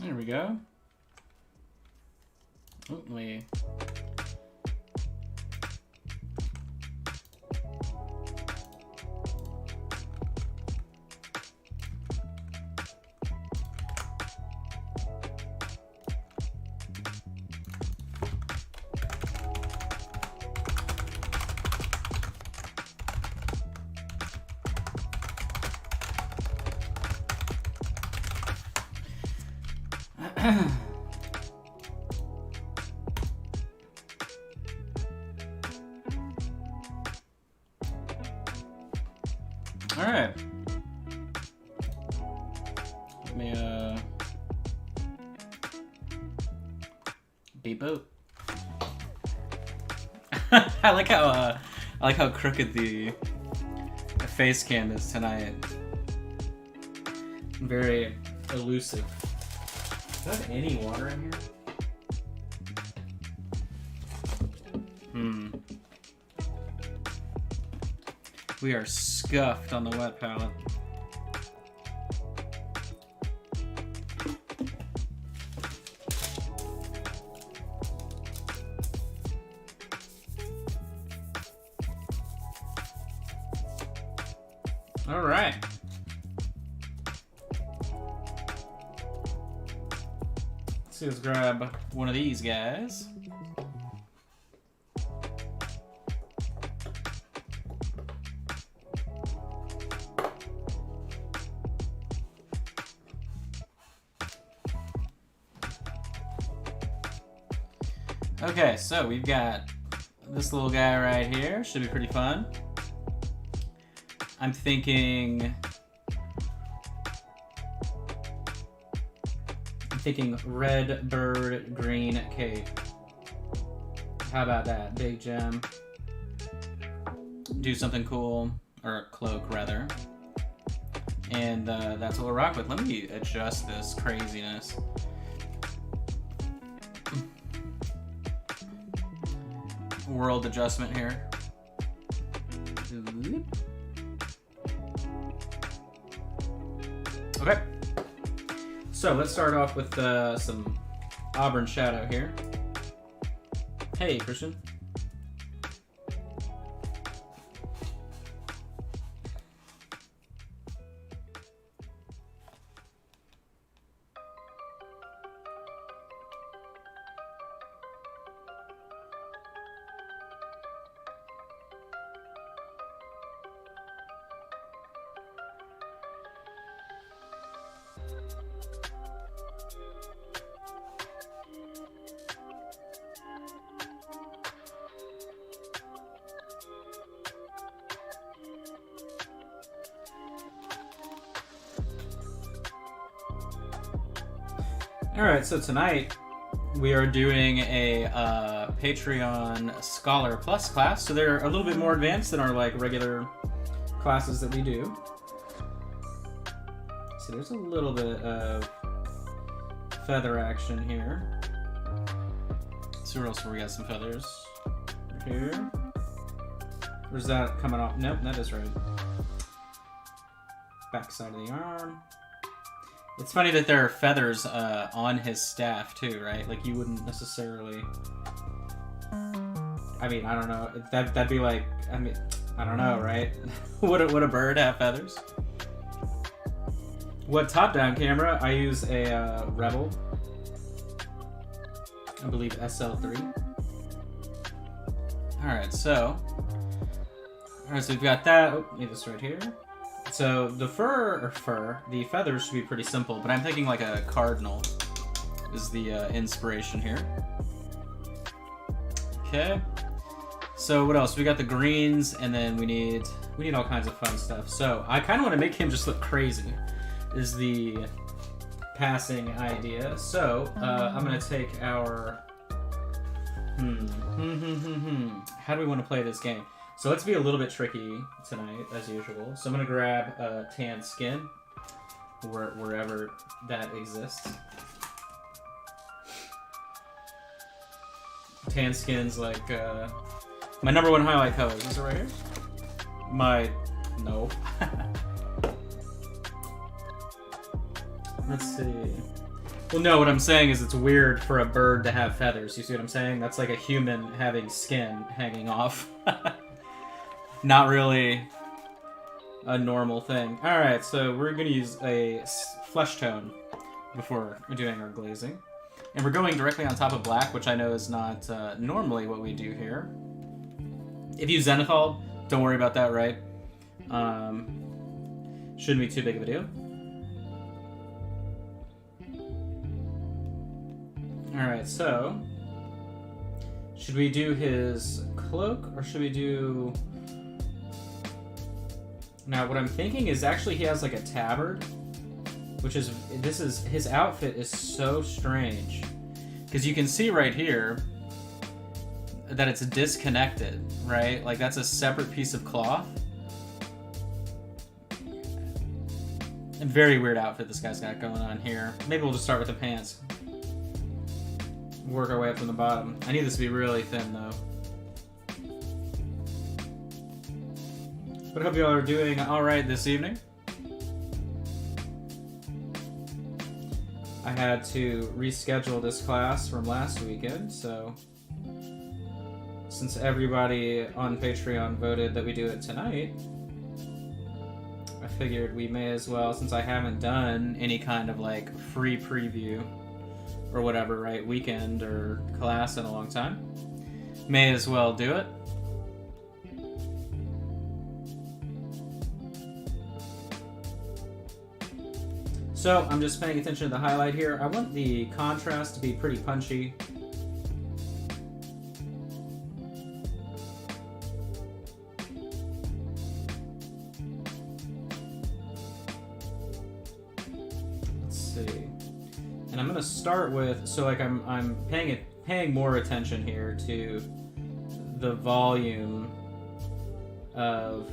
There we go. Oh, wait. All right. Let me beep boop. I like how crooked the face cam is tonight. Very elusive. Do I have any water in here? We are scuffed on the wet palette. All right. Let's grab one of these guys. Okay, so we've got this little guy right here. Should be pretty fun. I'm thinking red bird, green cape. How about that? Big gem. Do something cool, or cloak rather. And that's what we'll rock with. Let me adjust this craziness. World adjustment here. Okay. So let's start off with some Auburn Shadow here. Hey, Christian. Alright, so tonight we are doing a Patreon Scholar Plus class, so they're a little bit more advanced than our like regular classes that we do. So there's a little bit of feather action here. So where else we got some feathers? Here. Where's that coming off? Nope, that is right. Back side of the arm. It's funny that there are feathers on his staff too, right? Like you wouldn't necessarily. I mean, I don't know. That'd be like. I mean, I don't know, right? would a bird have feathers? What top-down camera? I use a Rebel. I believe SL3. All right, so we've got that. Oh, leave this right here. So the the feathers should be pretty simple, but I'm thinking like a cardinal is the inspiration here. Okay. So what else? We got the greens, and then we need all kinds of fun stuff. So I kind of want to make him just look crazy, is the passing idea. So I'm gonna take our how do we want to play this game? So let's be a little bit tricky tonight, as usual. So I'm going to grab tan skin, wherever that exists. Tan skin's like my number one highlight color. Is it right here? No. Let's see. Well, no, what I'm saying is it's weird for a bird to have feathers. You see what I'm saying? That's like a human having skin hanging off. Not really a normal thing. Alright, so we're going to use a flesh tone before doing our glazing. And we're going directly on top of black, which I know is not normally what we do here. If you zenithal, don't worry about that, right? Shouldn't be too big of a deal. Alright, so should we do his cloak or should we do... Now what I'm thinking is actually he has like a tabard, which is, his outfit is so strange. Because you can see right here that it's disconnected, right? Like that's a separate piece of cloth. A very weird outfit this guy's got going on here. Maybe we'll just start with the pants. Work our way up from the bottom. I need this to be really thin though. But I hope you all are doing alright this evening. I had to reschedule this class from last weekend, so since everybody on Patreon voted that we do it tonight, I figured we may as well, since I haven't done any kind of like free preview or whatever, right, weekend or class in a long time, may as well do it. So I'm just paying attention to the highlight here. I want the contrast to be pretty punchy. Let's see. And I'm gonna start with, so like I'm paying more attention here to the volume of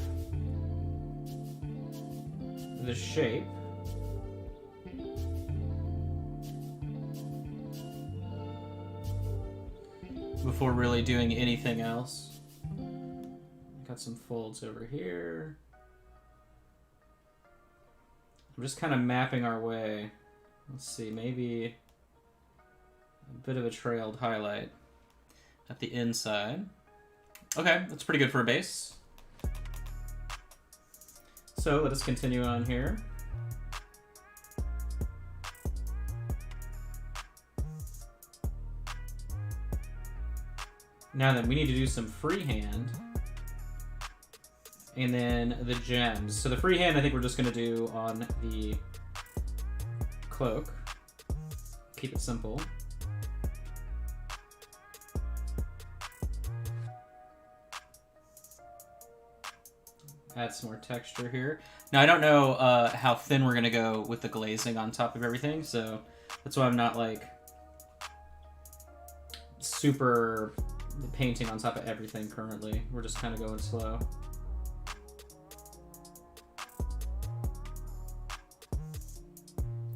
the shape. Before really doing anything else. Got some folds over here. I'm just kind of mapping our way. Let's see, maybe a bit of a trailed highlight at the inside. Okay, that's pretty good for a base. So let us continue on here. Now then, we need to do some freehand. And then the gems. So the freehand I think we're just going to do on the cloak. Keep it simple. Add some more texture here. Now I don't know how thin we're going to go with the glazing on top of everything, so that's why I'm not like super painting on top of everything currently. We're just kind of going slow.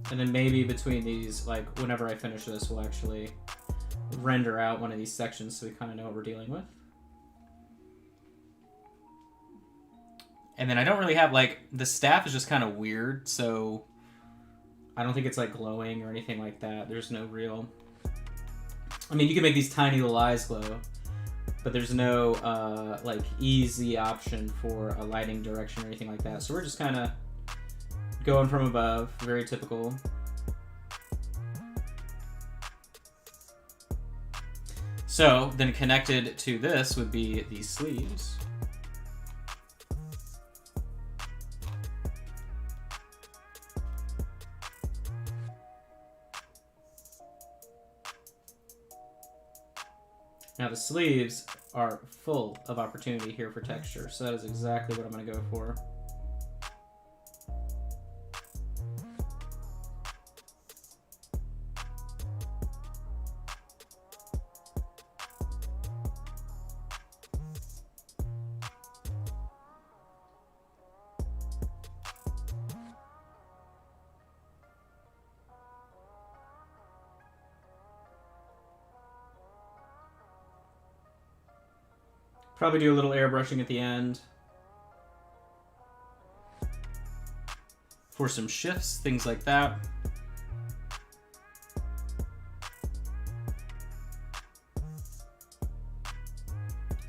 And then maybe between these, like whenever I finish this, we'll actually render out one of these sections so we kind of know what we're dealing with. And then I don't really have, like, the staff is just kind of weird, so I don't think it's like glowing or anything like that. There's no real... I mean, you can make these tiny little eyes glow, but there's no like easy option for a lighting direction or anything like that. So we're just kind of going from above, very typical. So then connected to this would be the sleeves. Now the sleeves are full of opportunity here for texture, so that is exactly what I'm going to go for. Probably do a little airbrushing at the end for some shifts, things like that.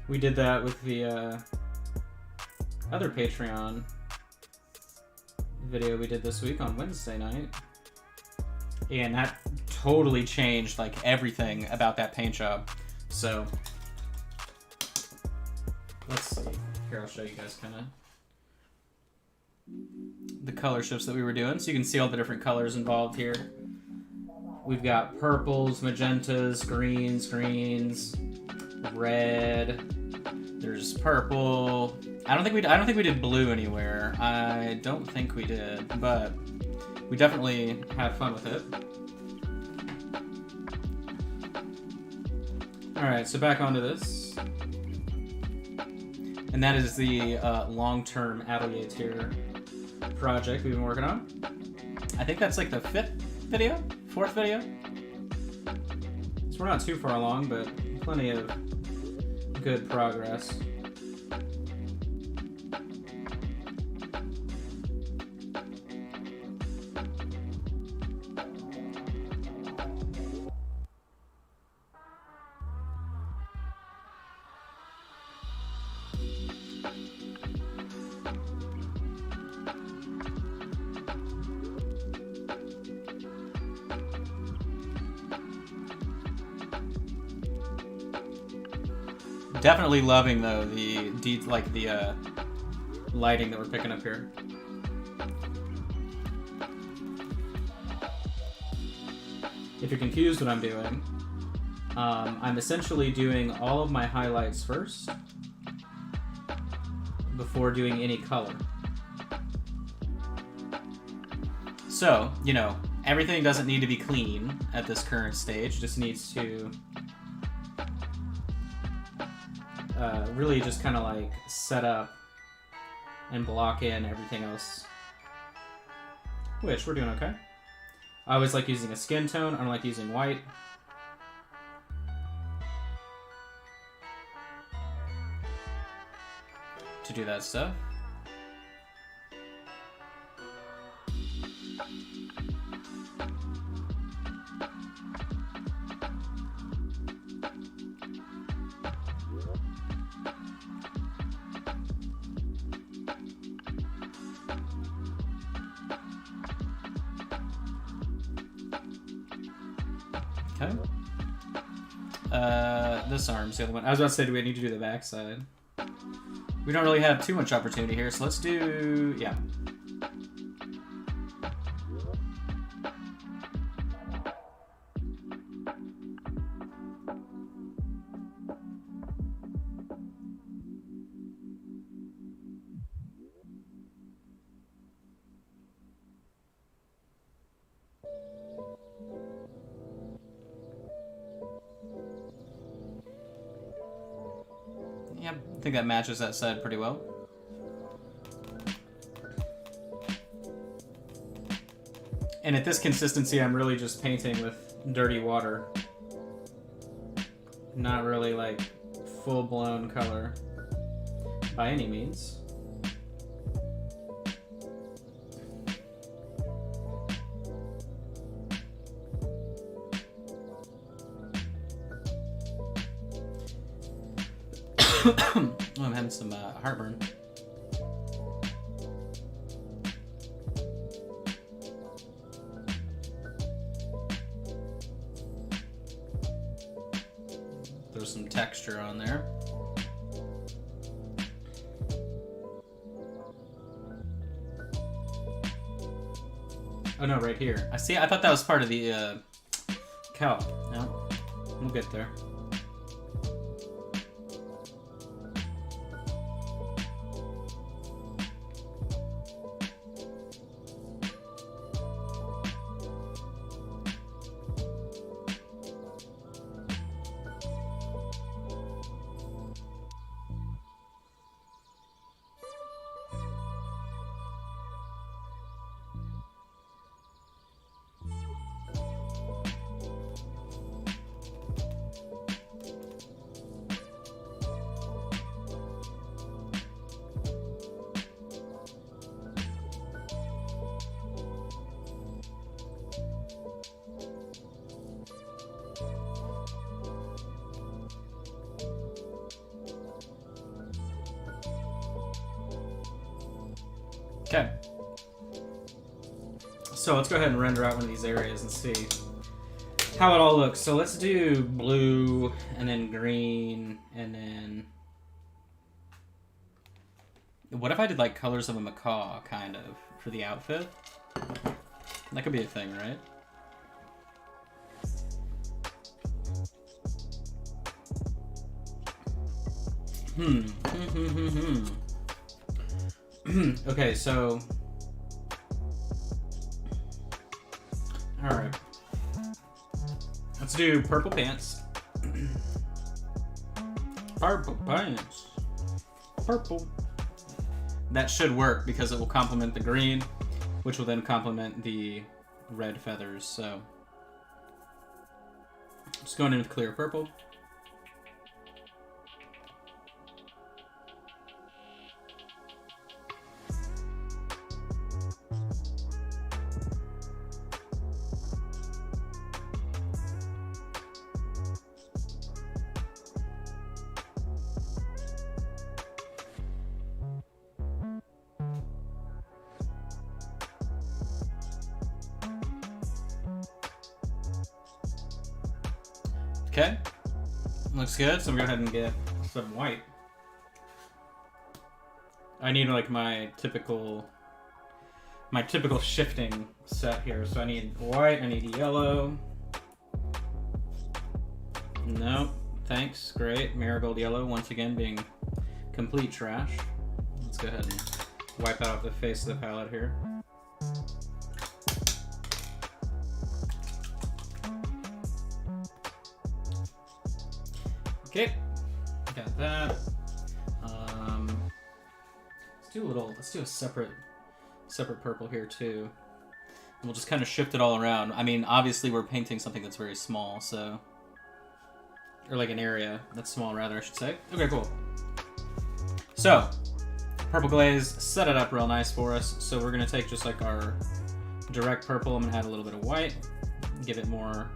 We did that with the other Patreon video we did this week on Wednesday night. And that totally changed like everything about that paint job. So let's see. Here, I'll show you guys kind of the color shifts that we were doing. So you can see all the different colors involved here. We've got purples, magentas, greens, red. There's purple. I don't think we did blue anywhere. I don't think we did, but we definitely had fun with it. All right, so back onto this. And that is the long-term atelier tier project we've been working on. I think that's like the fourth video. So we're not too far along, but plenty of good progress. Definitely loving though the lighting that we're picking up here. If you're confused what I'm doing, I'm essentially doing all of my highlights first before doing any color. So, you know, everything doesn't need to be clean at this current stage, it just needs to really just kind of like set up and block in everything else, which we're doing okay. I always like using a skin tone. I don't like using white. To do that stuff. Okay. This arm's the other one. I was about to say, do we need to do the backside? We don't really have too much opportunity here, so let's do... yeah. Yep, I think that matches that side pretty well. And at this consistency, I'm really just painting with dirty water. Not really like full-blown color by any means. Oh, I'm having some heartburn. There's some texture on there. Oh no, right here. I see. I thought that was part of the cowl. No, we'll get there. So let's go ahead and render out one of these areas and see how it all looks. So let's do blue, and then green, and then... What if I did like colors of a macaw, kind of, for the outfit? That could be a thing, right? Okay, so... Alright. Let's do purple pants. Purple pants. Purple. That should work because it will complement the green, which will then complement the red feathers. So just going in with clear purple. Okay, looks good. So we go ahead and get some white. I need like my typical shifting set here. So I need white, I need yellow. Nope, thanks, great. Marigold yellow, once again being complete trash. Let's go ahead and wipe that off the face of the palette here. Okay, got that. Let's do a separate purple here too. And we'll just kind of shift it all around. I mean, obviously we're painting something that's very small, so, or like an area that's small rather, I should say. Okay, cool. So, purple glaze, set it up real nice for us. So we're gonna take just like our direct purple. I'm gonna add a little bit of white, give it more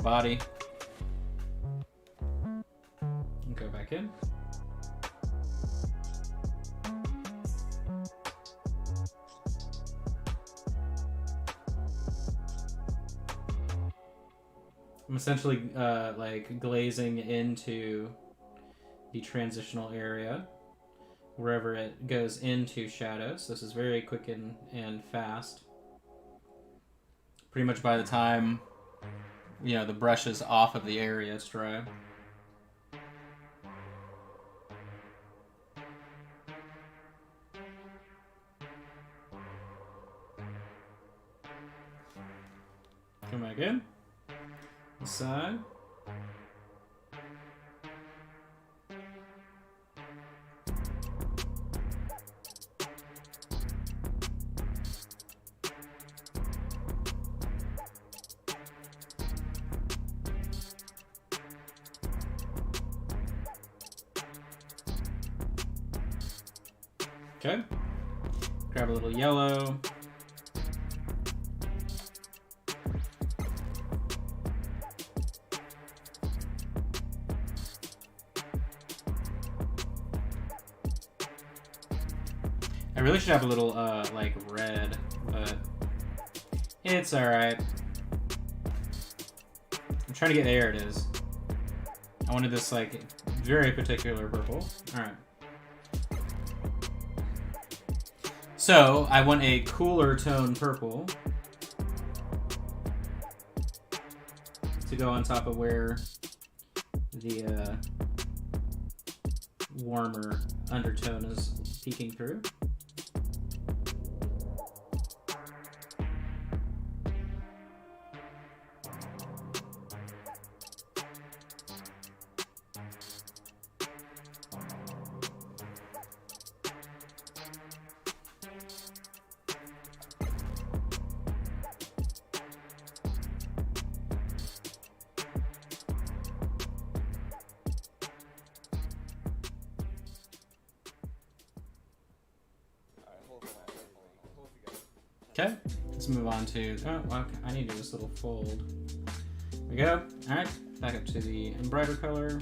body. Go back in. I'm essentially like glazing into the transitional area wherever it goes into shadows. This is very quick and fast. Pretty much by the time, you know, the brush is off of the area, it's dry. Come back in. This side. Okay. Grab a little yellow. I really should have a little, like, red, but it's alright. I'm trying to get, there it is. I wanted this, like, very particular purple. Alright. So, I want a cooler tone purple to go on top of where the, warmer undertone is peeking through. Okay, let's move on to, oh, well, I need to do this little fold. There we go. All right, back up to the embroider color.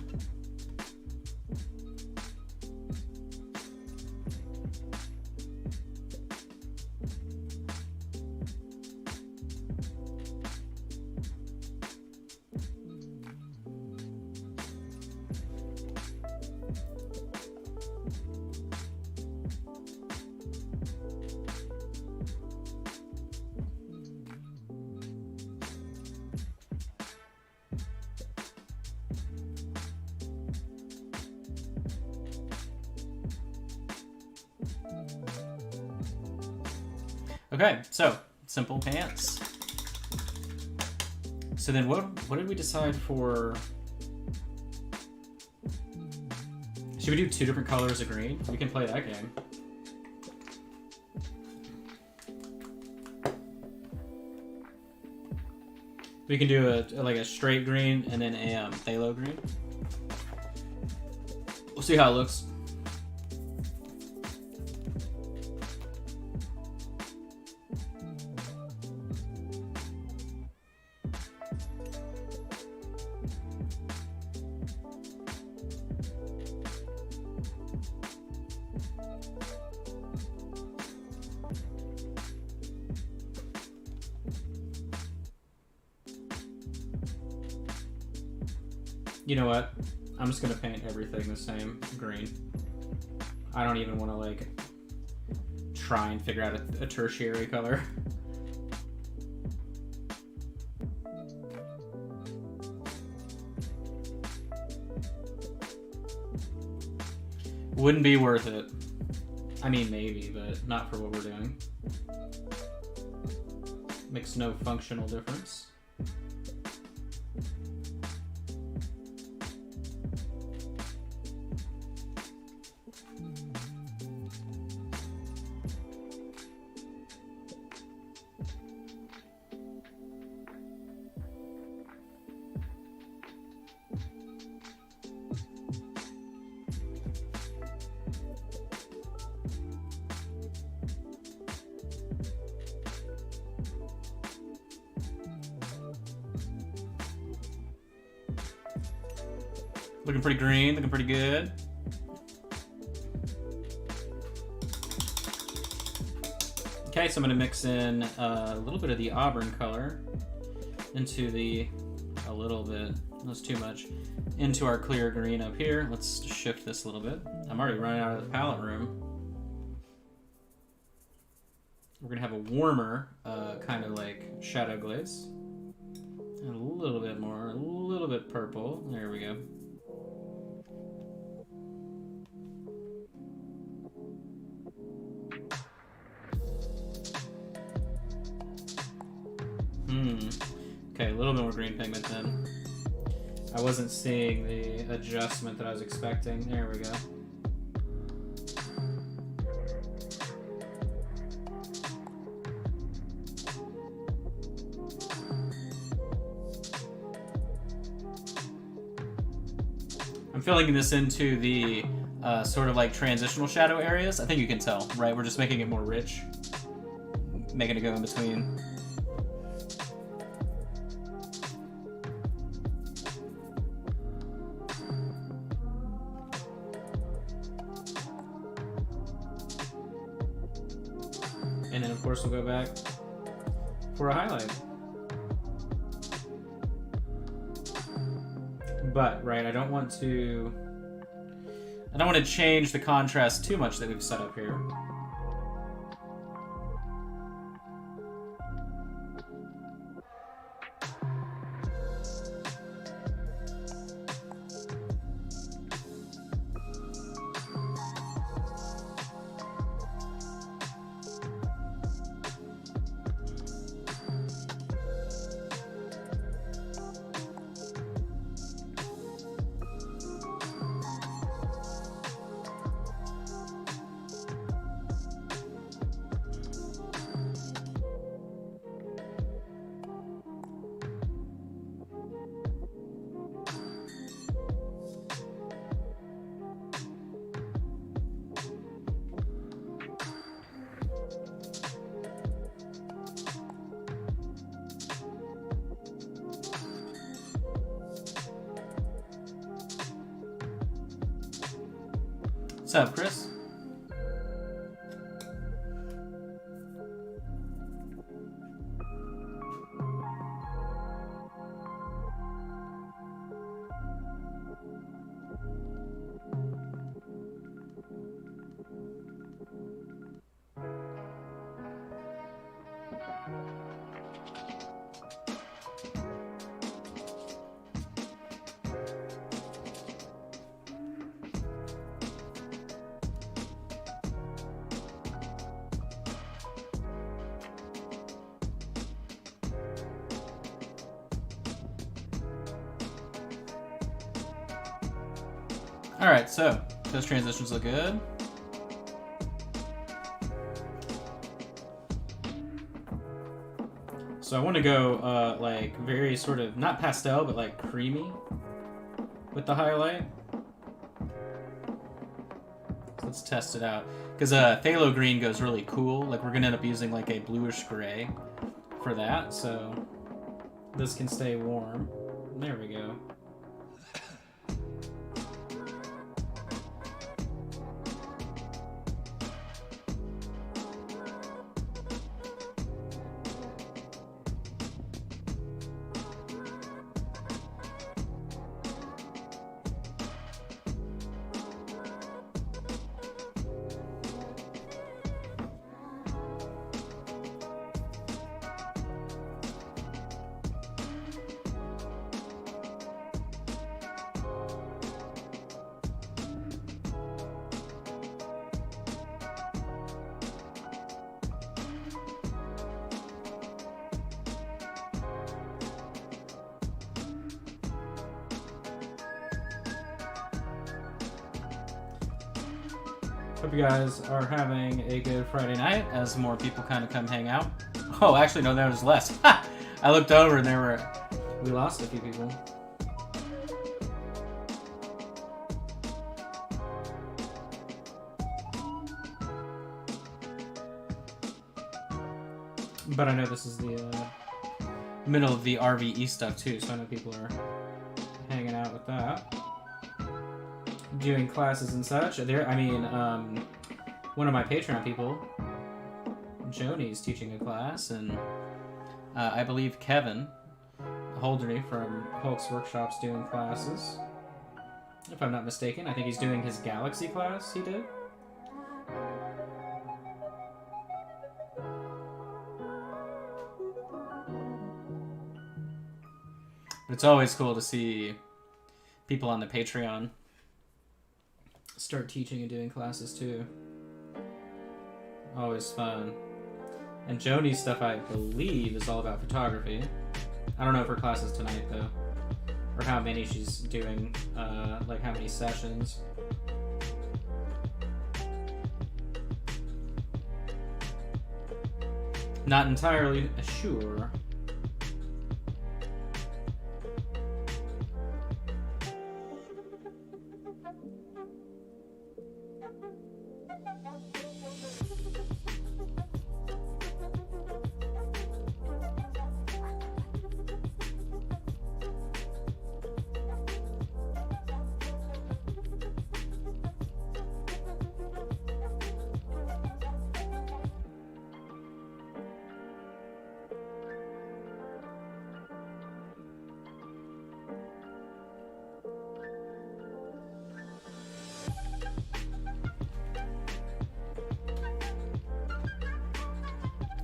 Okay, so simple pants. So then what did we decide for? Should we do 2 different colors of green? We can play that game. We can do like a straight green and then a phthalo green. We'll see how it looks. You know what? I'm just gonna paint everything the same green. I don't even want to like try and figure out a tertiary color. Wouldn't be worth it. I mean, maybe, but not for what we're doing. Makes no functional difference. Looking pretty green, looking pretty good. Okay, so I'm gonna mix in a little bit of the auburn color into a little bit, that's too much, into our clear green up here. Let's shift this a little bit. I'm already running out of the palette room. We're gonna have a warmer kind of like shadow glaze. And a little bit more, a little bit purple. There we go. Okay, a little bit more green pigment then. I wasn't seeing the adjustment that I was expecting. There we go. I'm filling this into the sort of like transitional shadow areas. I think you can tell, right? We're just making it more rich, making it go in between. And then of course we'll go back for a highlight. But, right, I don't want to change the contrast too much that we've set up here. What's up, Chris? Alright, so those transitions look good. So I want to go like very sort of, not pastel, but like creamy with the highlight. So let's test it out. Because phthalo green goes really cool. Like we're going to end up using like a bluish gray for that. So this can stay warm. There we go. Hope you guys are having a good Friday night as more people kind of come hang out. Oh, actually, no, there was less. I looked over and we lost a few people. But I know this is the middle of the RVE stuff too, so I know people are hanging out with that. Doing classes and such. One of my Patreon people, Joni's teaching a class, and I believe Kevin Holderney from Hulk's Workshop's doing classes. If I'm not mistaken, I think he's doing his Galaxy class he did. It's always cool to see people on the Patreon start teaching and doing classes too. Always fun. And Joni's stuff, I believe, is all about photography. I don't know if her class is tonight though, or how many she's doing, like how many sessions. Not entirely sure.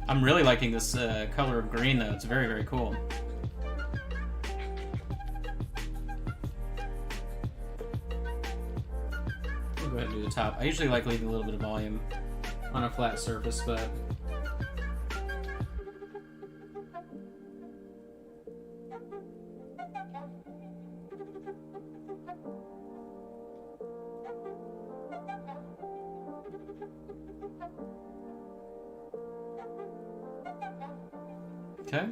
I'm really liking this color of green though. It's very, very cool. I'll go ahead and do the top. I usually like leaving a little bit of volume on a flat surface, but okay.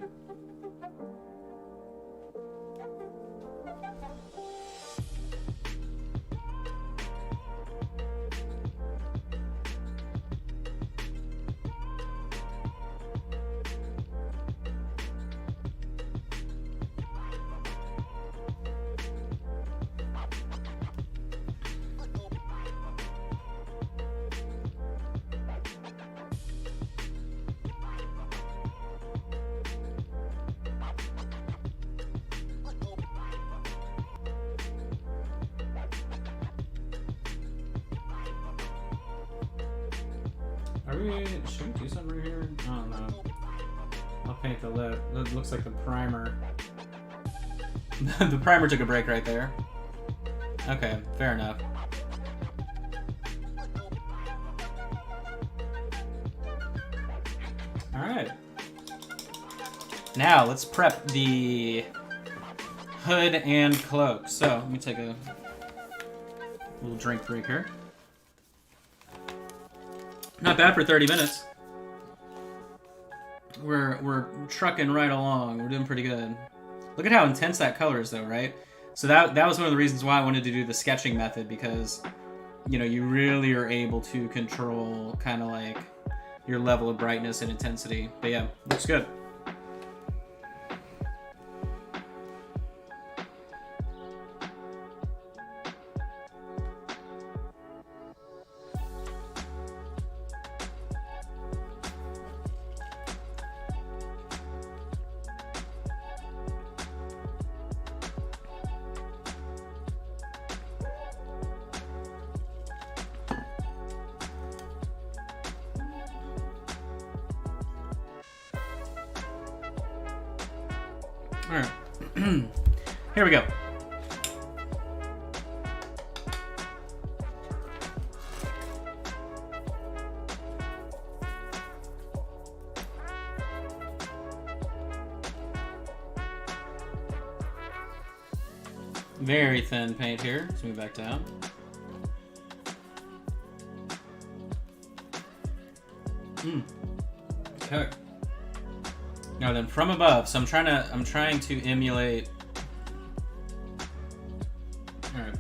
Should we do something right here? I don't know. I'll paint the lip. That looks like the primer. The primer took a break right there. Okay, fair enough. Alright. Now, let's prep the hood and cloak. So, let me take a little drink break here. Not bad for 30 minutes. We're trucking right along. We're doing pretty good. Look at how intense that color is, though, right? So that was one of the reasons why I wanted to do the sketching method, because, you know, you really are able to control kind of like your level of brightness and intensity. But yeah, looks good. All right, here we go. Very thin paint here. Let's move back down. Okay. Now then, from above, so I'm trying to emulate. All right.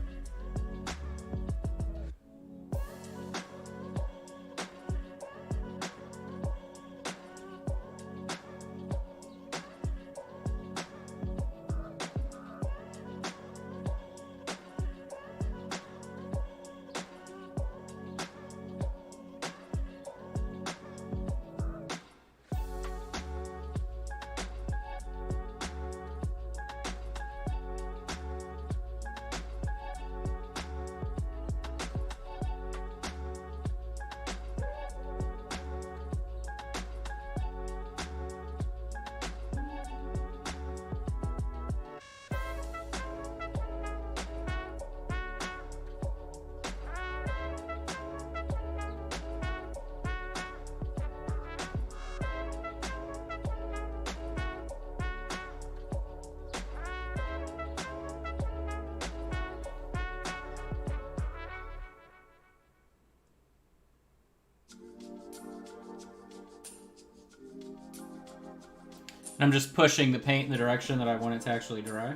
I'm just pushing the paint in the direction that I want it to actually dry.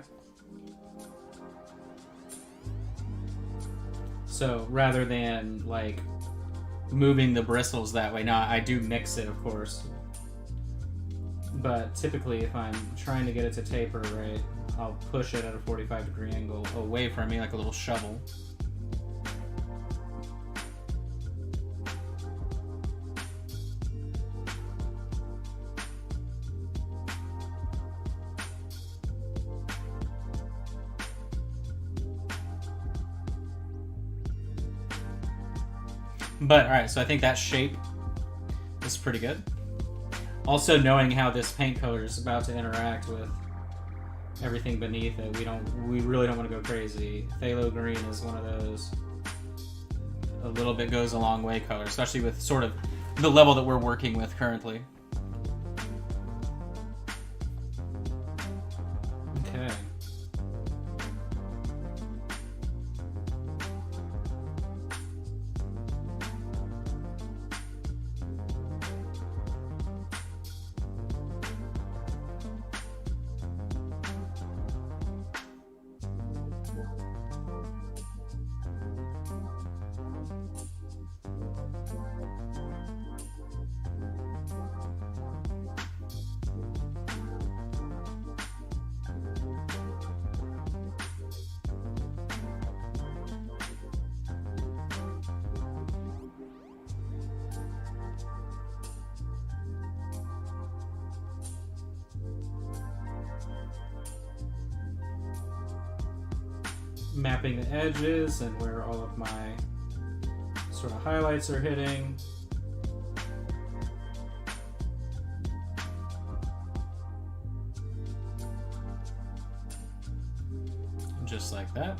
So rather than like moving the bristles that way, now I do mix it, of course. But typically if I'm trying to get it to taper right, I'll push it at a 45-degree angle away from me like a little shovel. But, alright, so I think that shape is pretty good. Also, knowing how this paint color is about to interact with everything beneath it, we really don't want to go crazy. Phthalo green is one of those a little bit goes a long way color, especially with sort of the level that we're working with currently. Okay. Mapping the edges and where all of my sort of highlights are hitting. Just like that.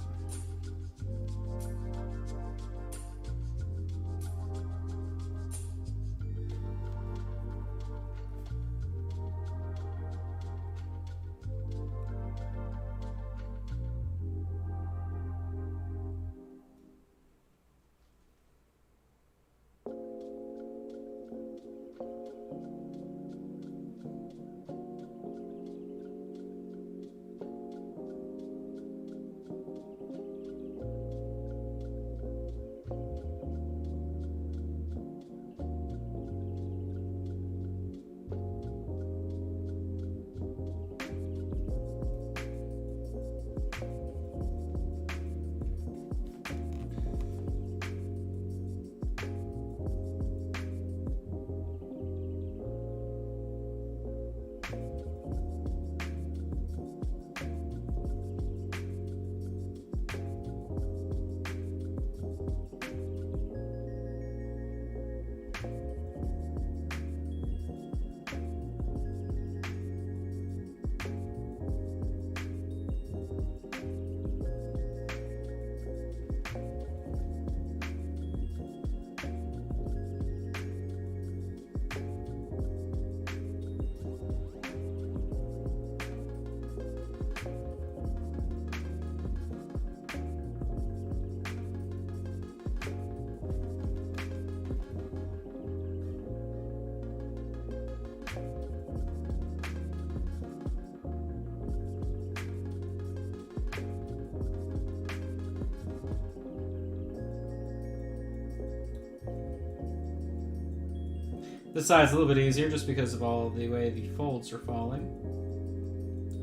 This side's a little bit easier just because of all the way the folds are falling.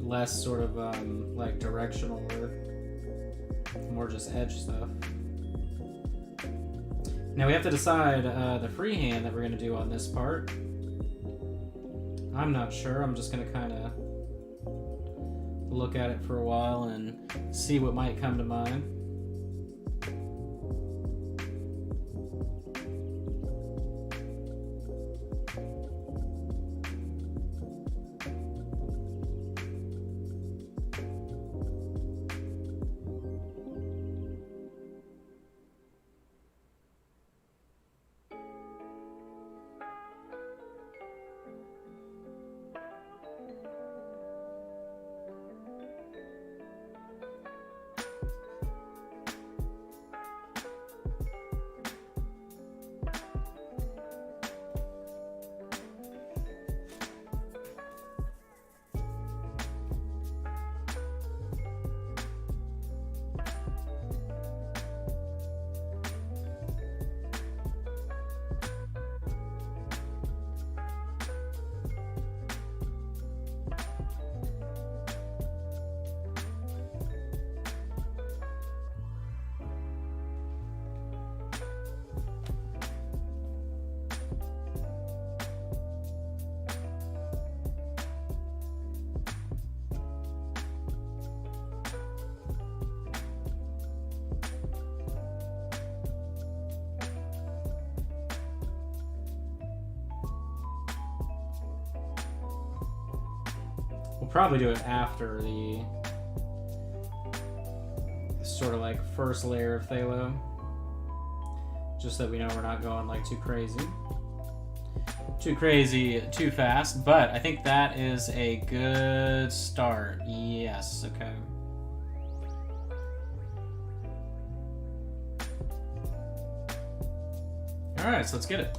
Less sort of like directional work, more just edge stuff. Now we have to decide the freehand that we're going to do on this part. I'm not sure. I'm just going to kind of look at it for a while and see what might come to mind. We'll probably do it after the sort of like first layer of phthalo, just so that we know we're not going like too crazy too fast. But I think that is a good start. Yes, okay. All right, so let's get it.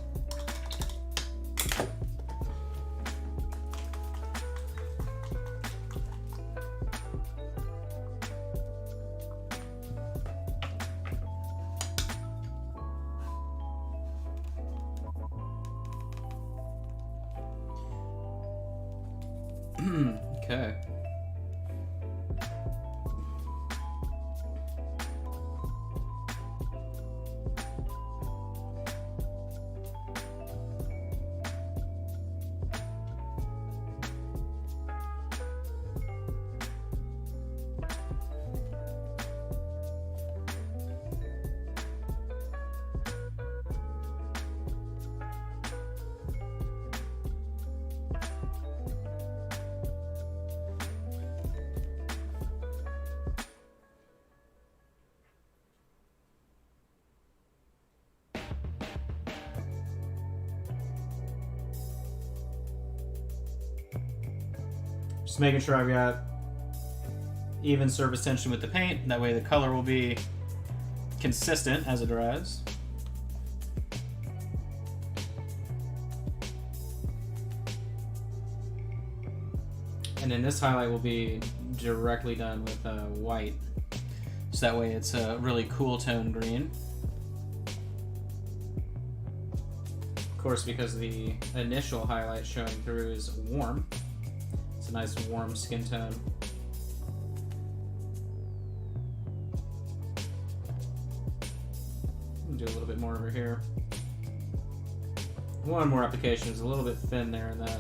Okay. Just making sure I've got even surface tension with the paint. That way the color will be consistent as it dries. And then this highlight will be directly done with white. So that way it's a really cool tone green. Of course, because the initial highlight showing through is warm. It's a nice warm skin tone. Do a little bit more over here. One more application is a little bit thin there in that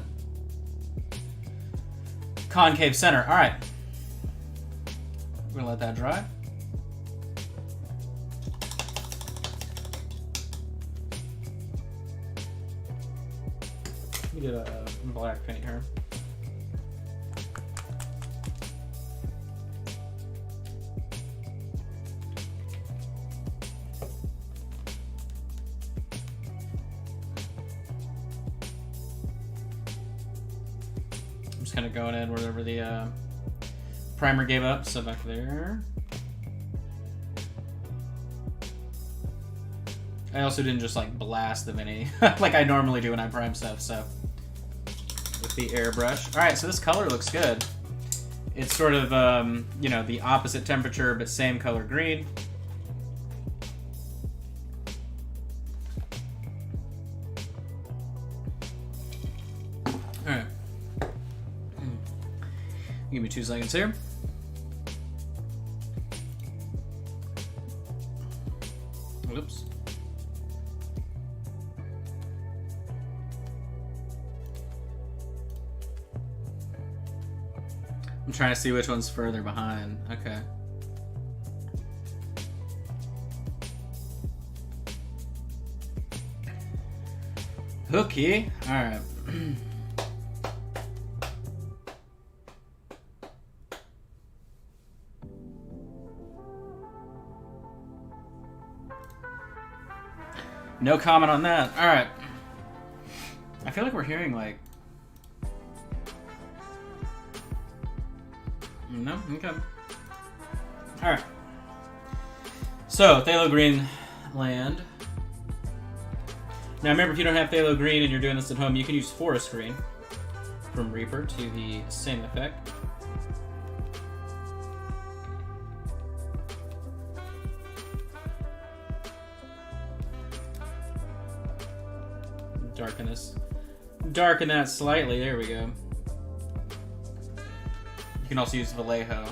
concave center. All right, we're gonna let that dry. Let me get a black paint here. Kind of going in wherever the primer gave up, so back there. I also didn't just like blast them any like I normally do when I prime stuff, so with the airbrush. All right, so this color looks good. It's sort of you know, the opposite temperature but same color green. Give me 2 seconds here. Whoops. I'm trying to see which one's further behind. Okay. Okay. All right. No comment on that. All right. I feel like we're hearing like. No? Okay. All right. So, Phthalo Green land. Now remember, if you don't have Phthalo Green and you're doing this at home, you can use Forest Green from Reaper to the same effect. Darken that slightly. There we go. You can also use Vallejo,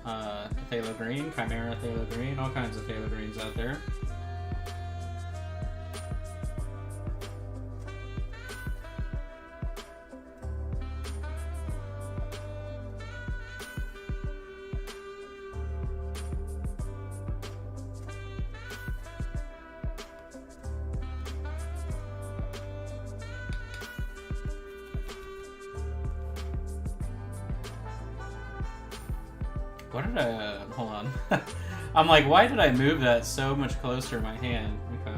Phthalo Green, Chimera Phthalo Green, all kinds of Phthalo Greens out there. What did I... hold on. I'm like, why did I move that so much closer to my hand? Okay.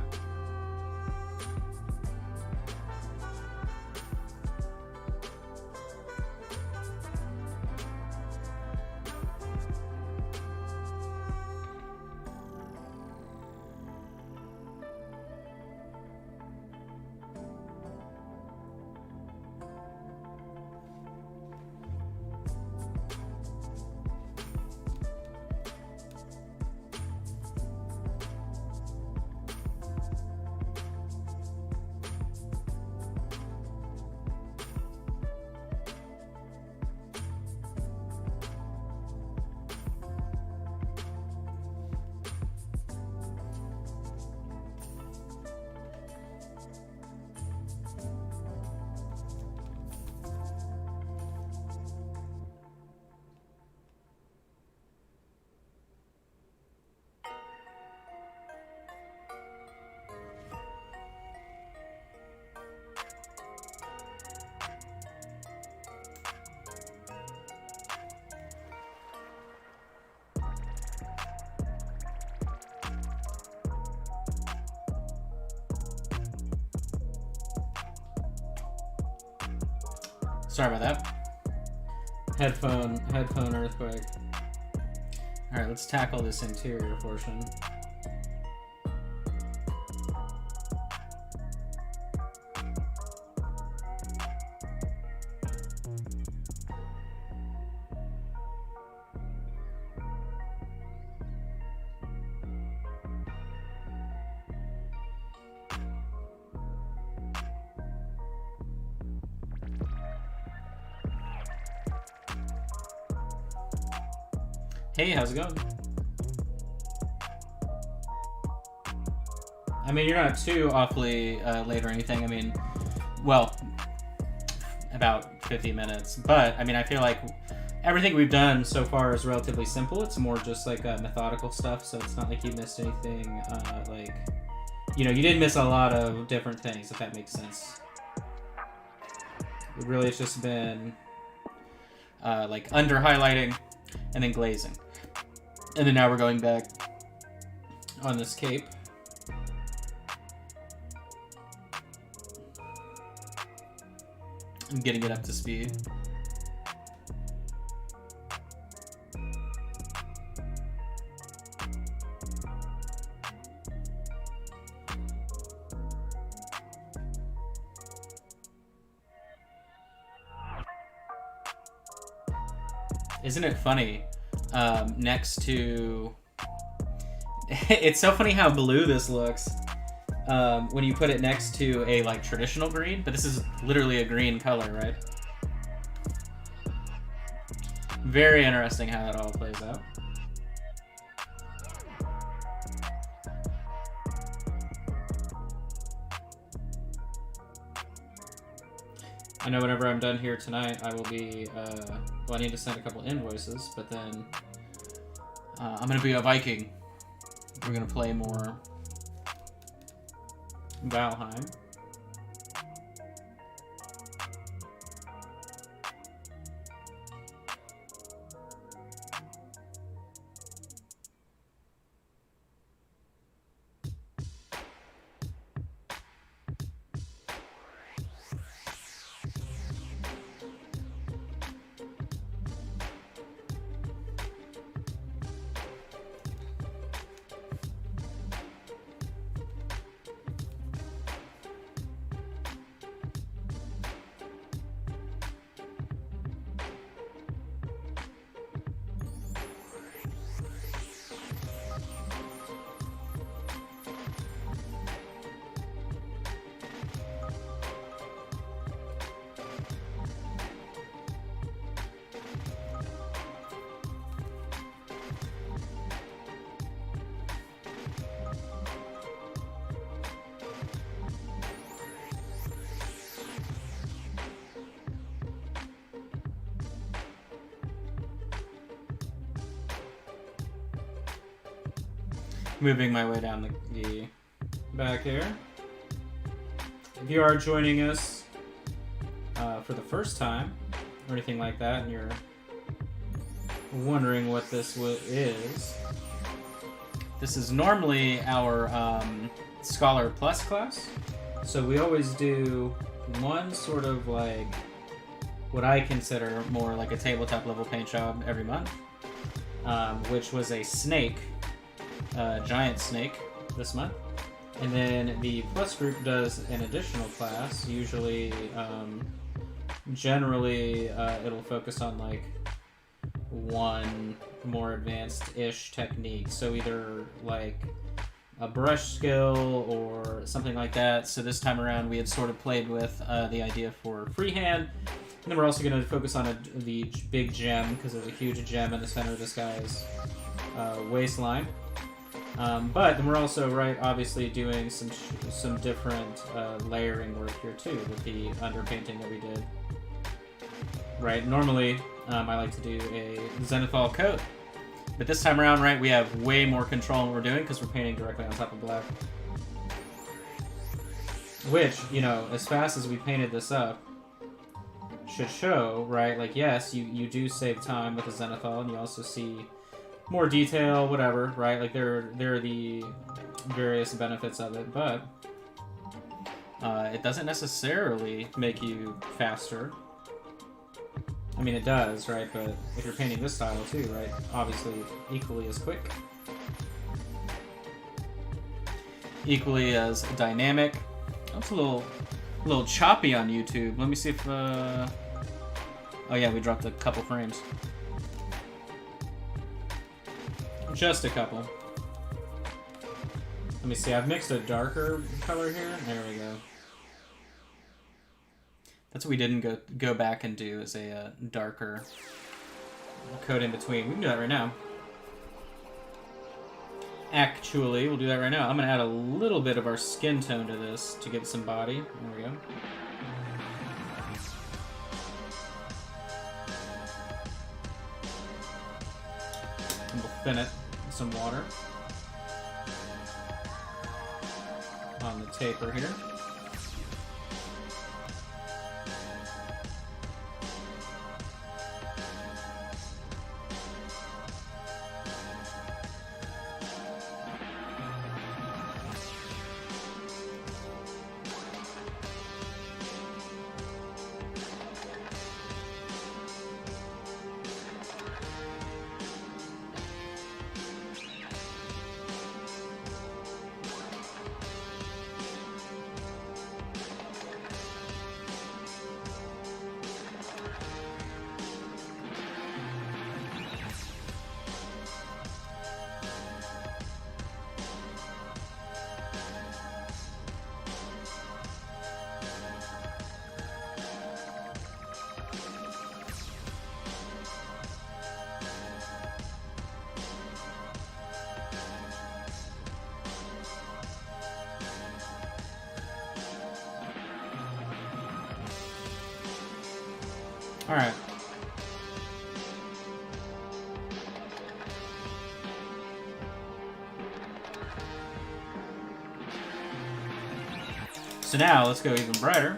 Sorry about that. Headphone earthquake. Alright, let's tackle this interior portion. Hey, how's it going? I mean, you're not too awfully late or anything. I mean, well, about 50 minutes. But, I mean, I feel like everything we've done so far is relatively simple. It's more just like methodical stuff, so it's not like you missed anything. Like, you know, you didn't miss a lot of different things, if that makes sense. It really has just been like under-highlighting and then glazing. And then now we're going back on this cape. I'm getting it up to speed. Isn't it funny? Next to... It's so funny how blue this looks when you put it next to a like traditional green, but this is literally a green color, right? Very interesting how that all plays out. I know whenever I'm done here tonight, I will be, well, I need to send a couple invoices, but then I'm going to be a Viking. We're going to play more Valheim. Moving my way down the back here. If you are joining us for the first time or anything like that, and you're wondering what this is, this is normally our Scholar Plus class. So we always do one sort of like what I consider more like a tabletop level paint job every month, which was a snake. Giant snake this month, and then the plus group does an additional class. Usually, generally, it'll focus on like one more advanced-ish technique. So either like a brush skill or something like that. So this time around, we had sort of played with the idea for freehand. And then we're also going to focus on the big gem, because there's a huge gem in the center of this guy's waistline. But then we're also, obviously doing some different layering work here too with the underpainting that we did. Right, normally I like to do a zenithal coat, but this time around, we have way more control in what we're doing because we're painting directly on top of black. Which, as fast as we painted this up, should show, like, yes, you do save time with the zenithal, and you also see more detail, whatever, right? Like, there are the various benefits of it, but it doesn't necessarily make you faster. I mean, it does, right? But if you're painting this style too, right? Obviously, equally as quick. Equally as dynamic. That's a little choppy on YouTube. Let me see if, oh yeah, we dropped a couple frames. Just a couple. Let me see, I've mixed a darker color here. There we go. That's what we didn't go back and do, is a darker coat in between. We can do that right now. Actually, we'll do that right now. I'm going to add a little bit of our skin tone to this to give it some body. There we go. And we'll thin it with some water on the taper here. All right. So now let's go even brighter.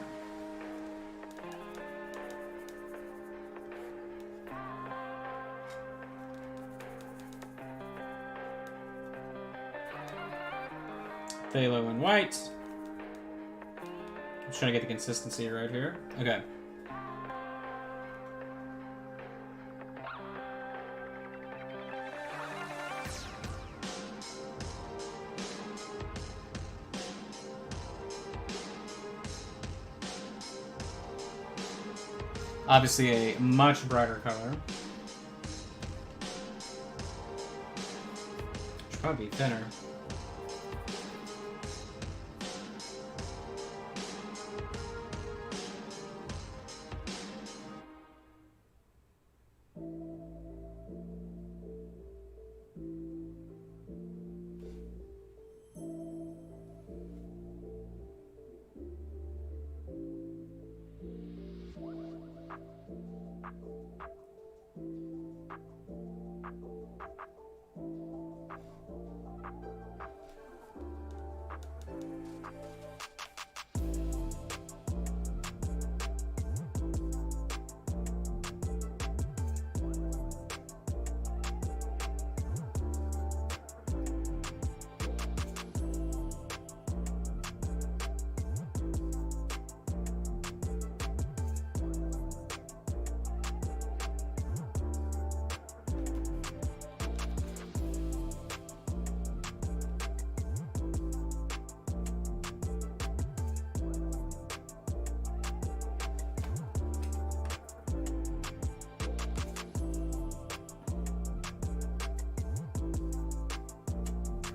Phthalo and white. I'm just trying to get the consistency right here. Okay. Obviously a much brighter color. Should probably be thinner.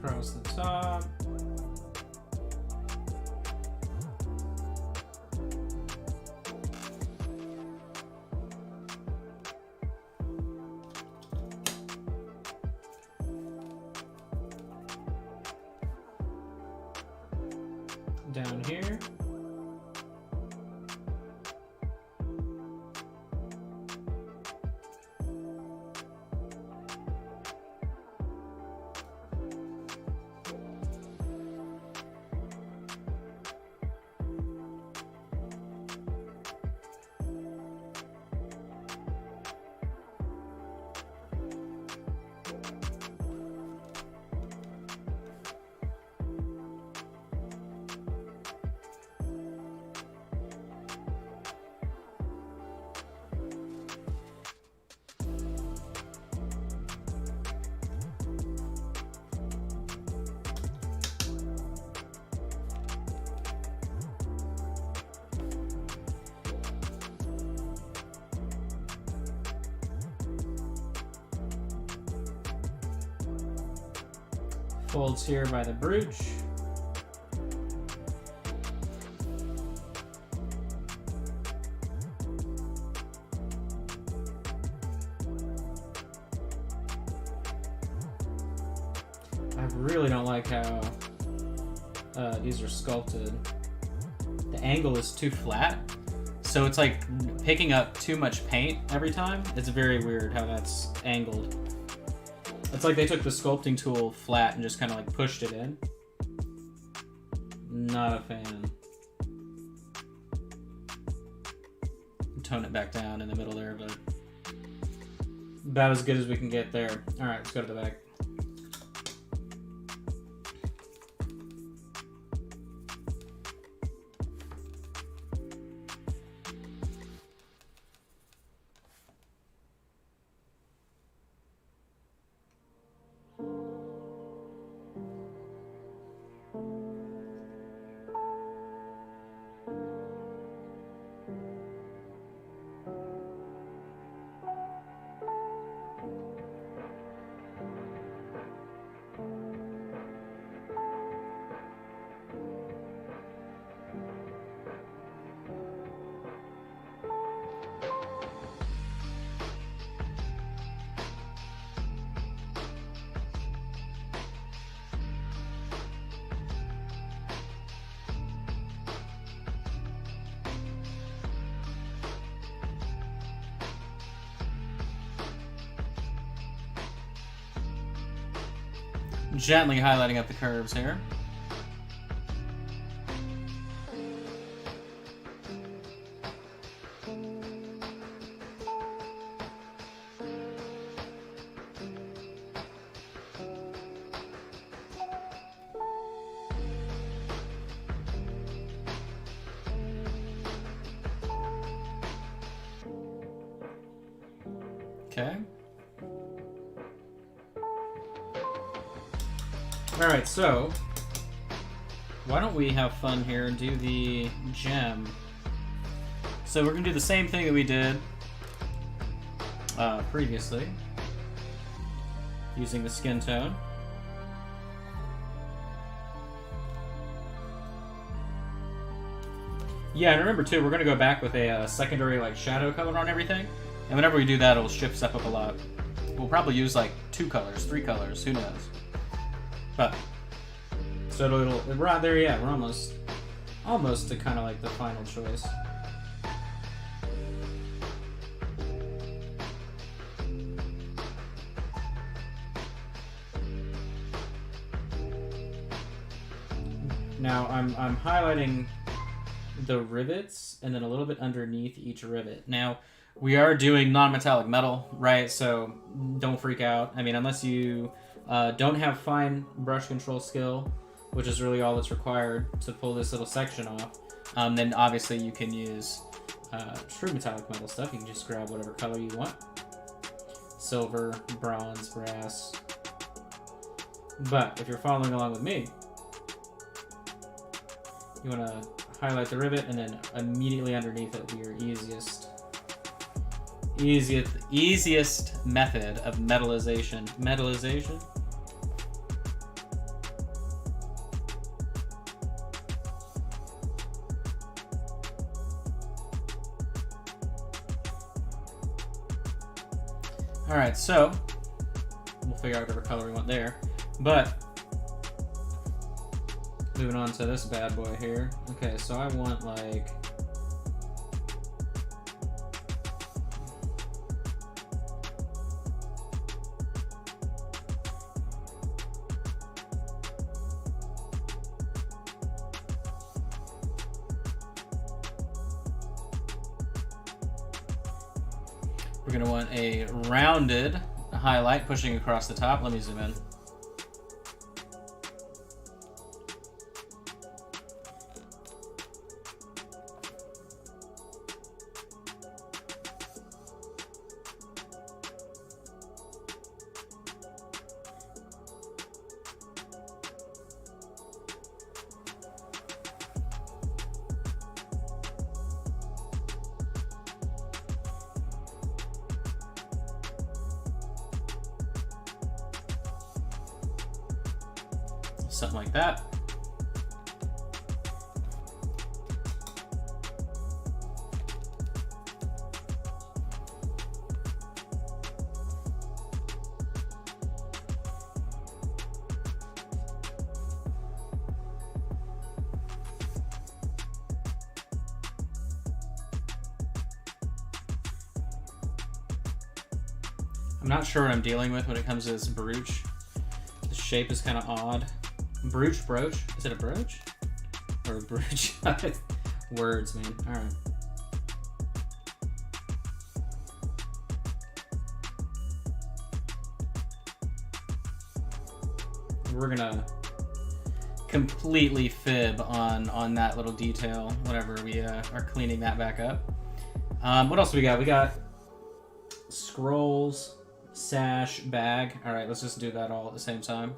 Across the top. Down here. Folds here by the brooch. I really don't like how these are sculpted. The angle is too flat, so it's like picking up too much paint every time. It's very weird how that's angled. It's like they took the sculpting tool flat and just kind of like pushed it in. Not a fan. Tone it back down in the middle there, but about as good as we can get there. All right, let's go to the back. gently highlighting up the curves here. Okay. Alright, so why don't we have fun here and do the gem? So we're going to do the same thing that we did previously, using the skin tone. Yeah, and remember too, we're going to go back with a secondary like shadow color on everything. And whenever we do that, it'll shift stuff up a lot. We'll probably use like 2 colors, 3 colors, who knows. But, so we're out there, yeah, we're almost to kind of like the final choice. Now, I'm highlighting the rivets and then a little bit underneath each rivet. Now, we are doing non-metallic metal, right? So don't freak out. I mean, unless you don't have fine brush control skill, which is really all that's required to pull this little section off, then obviously you can use true metallic metal stuff. You can just grab whatever color you want. Silver, bronze, brass. But if you're following along with me, you want to highlight the rivet and then immediately underneath it will be your easiest method of metallization. Metallization? Alright, so we'll figure out whatever color we want there. But moving on to this bad boy here. Okay, so I want like we're going to want a rounded highlight pushing across the top. Let me zoom in. Something like that. I'm not sure what I'm dealing with when it comes to this brooch. The shape is kind of odd. Brooch? Is it a brooch? Or a brooch? Words, man. Alright. We're gonna completely fib on that little detail whenever we are cleaning that back up. What else we got? We got scrolls, sash, bag. Alright, let's just do that all at the same time.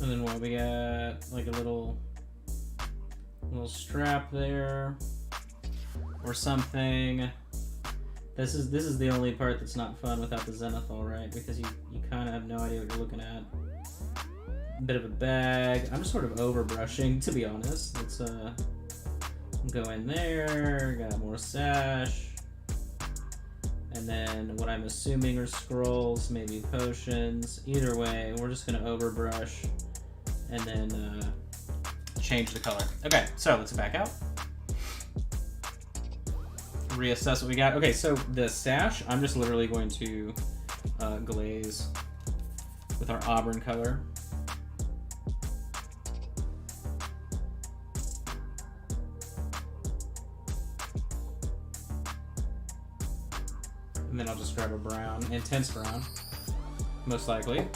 And then what, we got like a little strap there or something. This is the only part that's not fun without the zenithal, right? Because you kind of have no idea what you're looking at. A bit of a bag. I'm just sort of overbrushing, to be honest. Let's go in there. Got more sash. And then what I'm assuming are scrolls, maybe potions. Either way, we're just gonna overbrush and then change the color. Okay, so let's back out. Reassess what we got. Okay, so the sash, I'm just literally going to glaze with our auburn color. And then I'll just grab a brown, intense brown, most likely.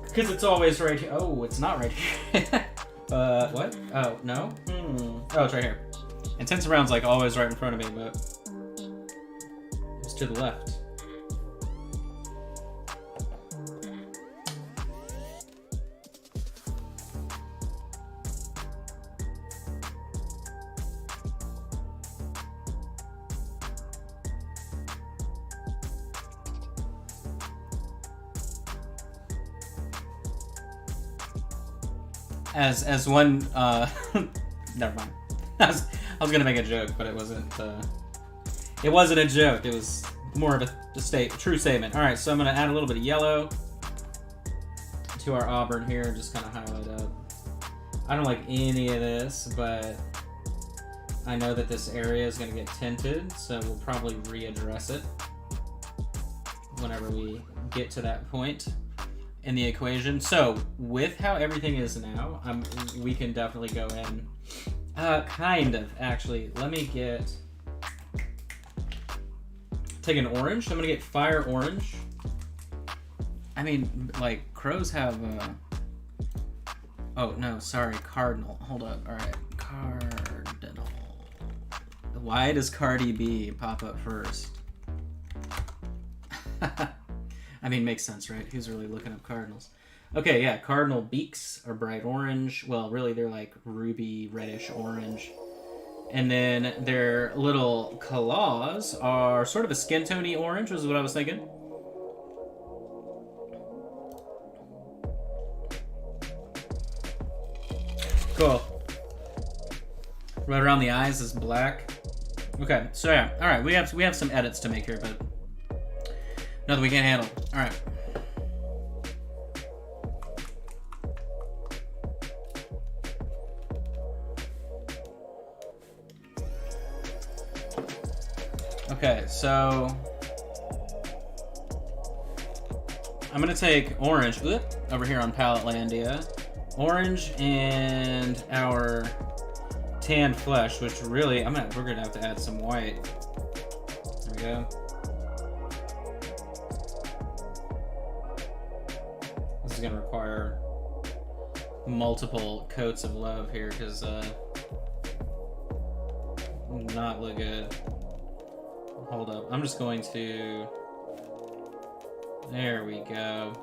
Because it's always right here. Oh, it's not right here. What? Oh, no? Oh, it's right here. Intense brown's like always right in front of me, but it's to the left. As one, never mind. I was gonna make a joke, but it wasn't a joke. It was more of a true statement. All right, so I'm gonna add a little bit of yellow to our auburn here and just kind of highlight up. I don't like any of this, but I know that this area is gonna get tinted, so we'll probably readdress it whenever we get to that point in the equation. So with how everything is now, we can definitely go in. Kind of, actually. Let me take an orange. I'm gonna get fire orange. I mean, like, crows have, oh, no, sorry, cardinal. Hold up, all right, cardinal. Why does Cardi B pop up first? I mean, makes sense, right? Who's really looking up cardinals? Okay, yeah, cardinal beaks are bright orange. Well, really, they're like ruby reddish orange. And then their little claws are sort of a skin tone-y orange, was what I was thinking. Cool. Right around the eyes is black. Okay, so yeah, all right, we have some edits to make here, but nothing we can't handle. All right. Okay, so I'm gonna take orange over here on Palette Landia, orange and our tan flesh, which really we're gonna have to add some white. There we go. This is gonna require multiple coats of love here because not look good. Hold up. I'm just going to... There we go.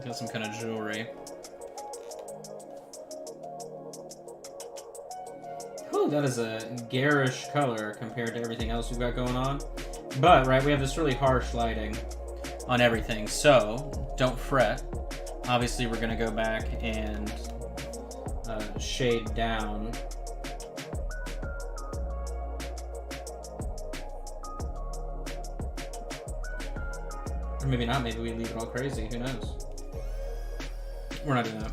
Got some kind of jewelry. Whew, that is a garish color compared to everything else we've got going on. But, right, we have this really harsh lighting on everything, so don't fret. Obviously, we're going to go back and shade down. Or maybe not, maybe we leave it all crazy, who knows? We're not doing that.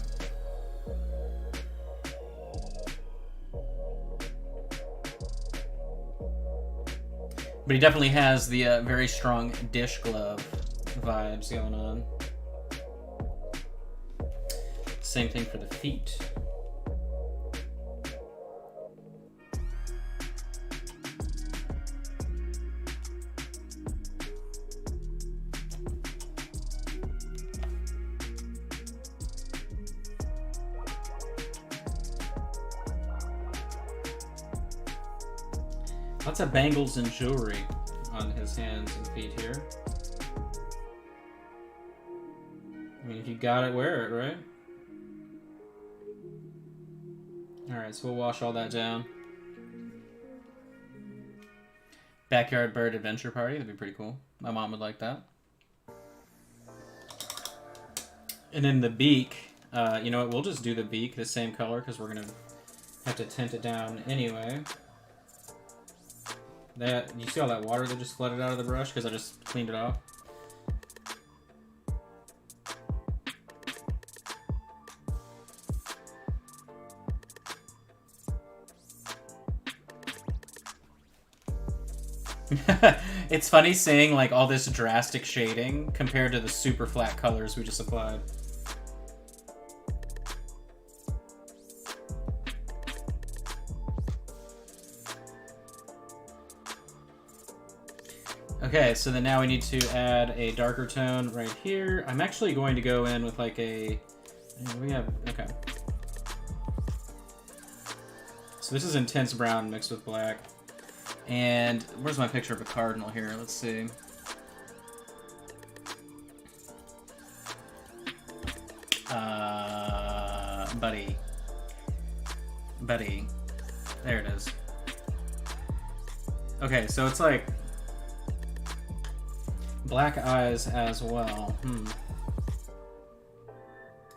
But he definitely has the very strong dish glove vibes going on. Same thing for the feet. Lots of bangles and jewelry on his hands and feet here. I mean, if you got it, wear it, right? Alright, so we'll wash all that down. Backyard bird adventure party, that'd be pretty cool. My mom would like that. And then the beak, you know what, we'll just do the beak the same color because we're going to have to tint it down anyway. You see all that water that just flooded out of the brush because I just cleaned it off? It's funny seeing like all this drastic shading compared to the super flat colors we just applied. Okay, so then now we need to add a darker tone right here. I'm actually going to go in with like a... Okay. So this is intense brown mixed with black. And where's my picture of a cardinal here? Let's see. Buddy. There it is. Okay, so it's like black eyes as well.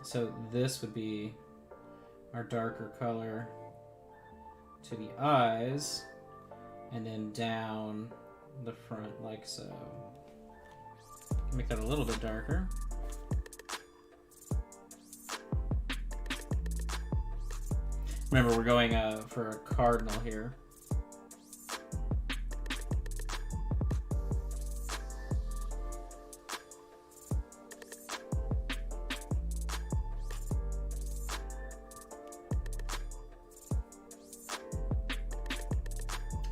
So this would be our darker color to the eyes, and then down the front like so. Make that a little bit darker. Remember, we're going for a cardinal here.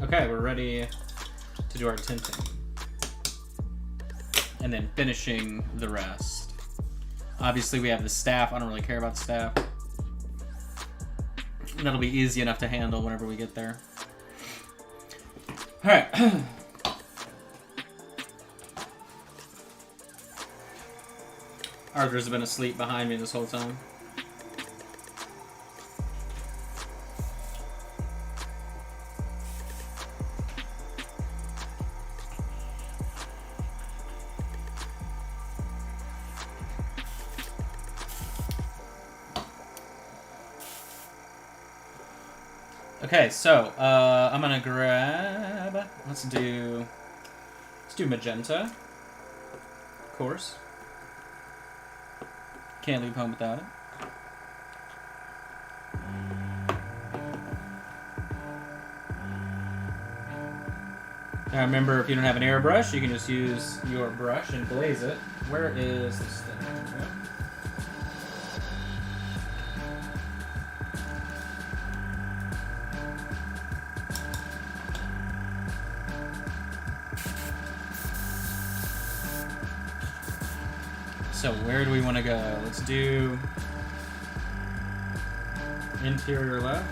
Okay, we're ready to do our tinting. And then finishing the rest. Obviously we have the staff. I don't really care about the staff. That'll be easy enough to handle whenever we get there. Alright. Arthur's been asleep behind me this whole time. Okay, so I'm gonna grab. Let's do magenta, of course. Can't leave home without it. Now remember, if you don't have an airbrush, you can just use your brush and glaze it. Where is this thing? So where do we want to go? Let's do interior left.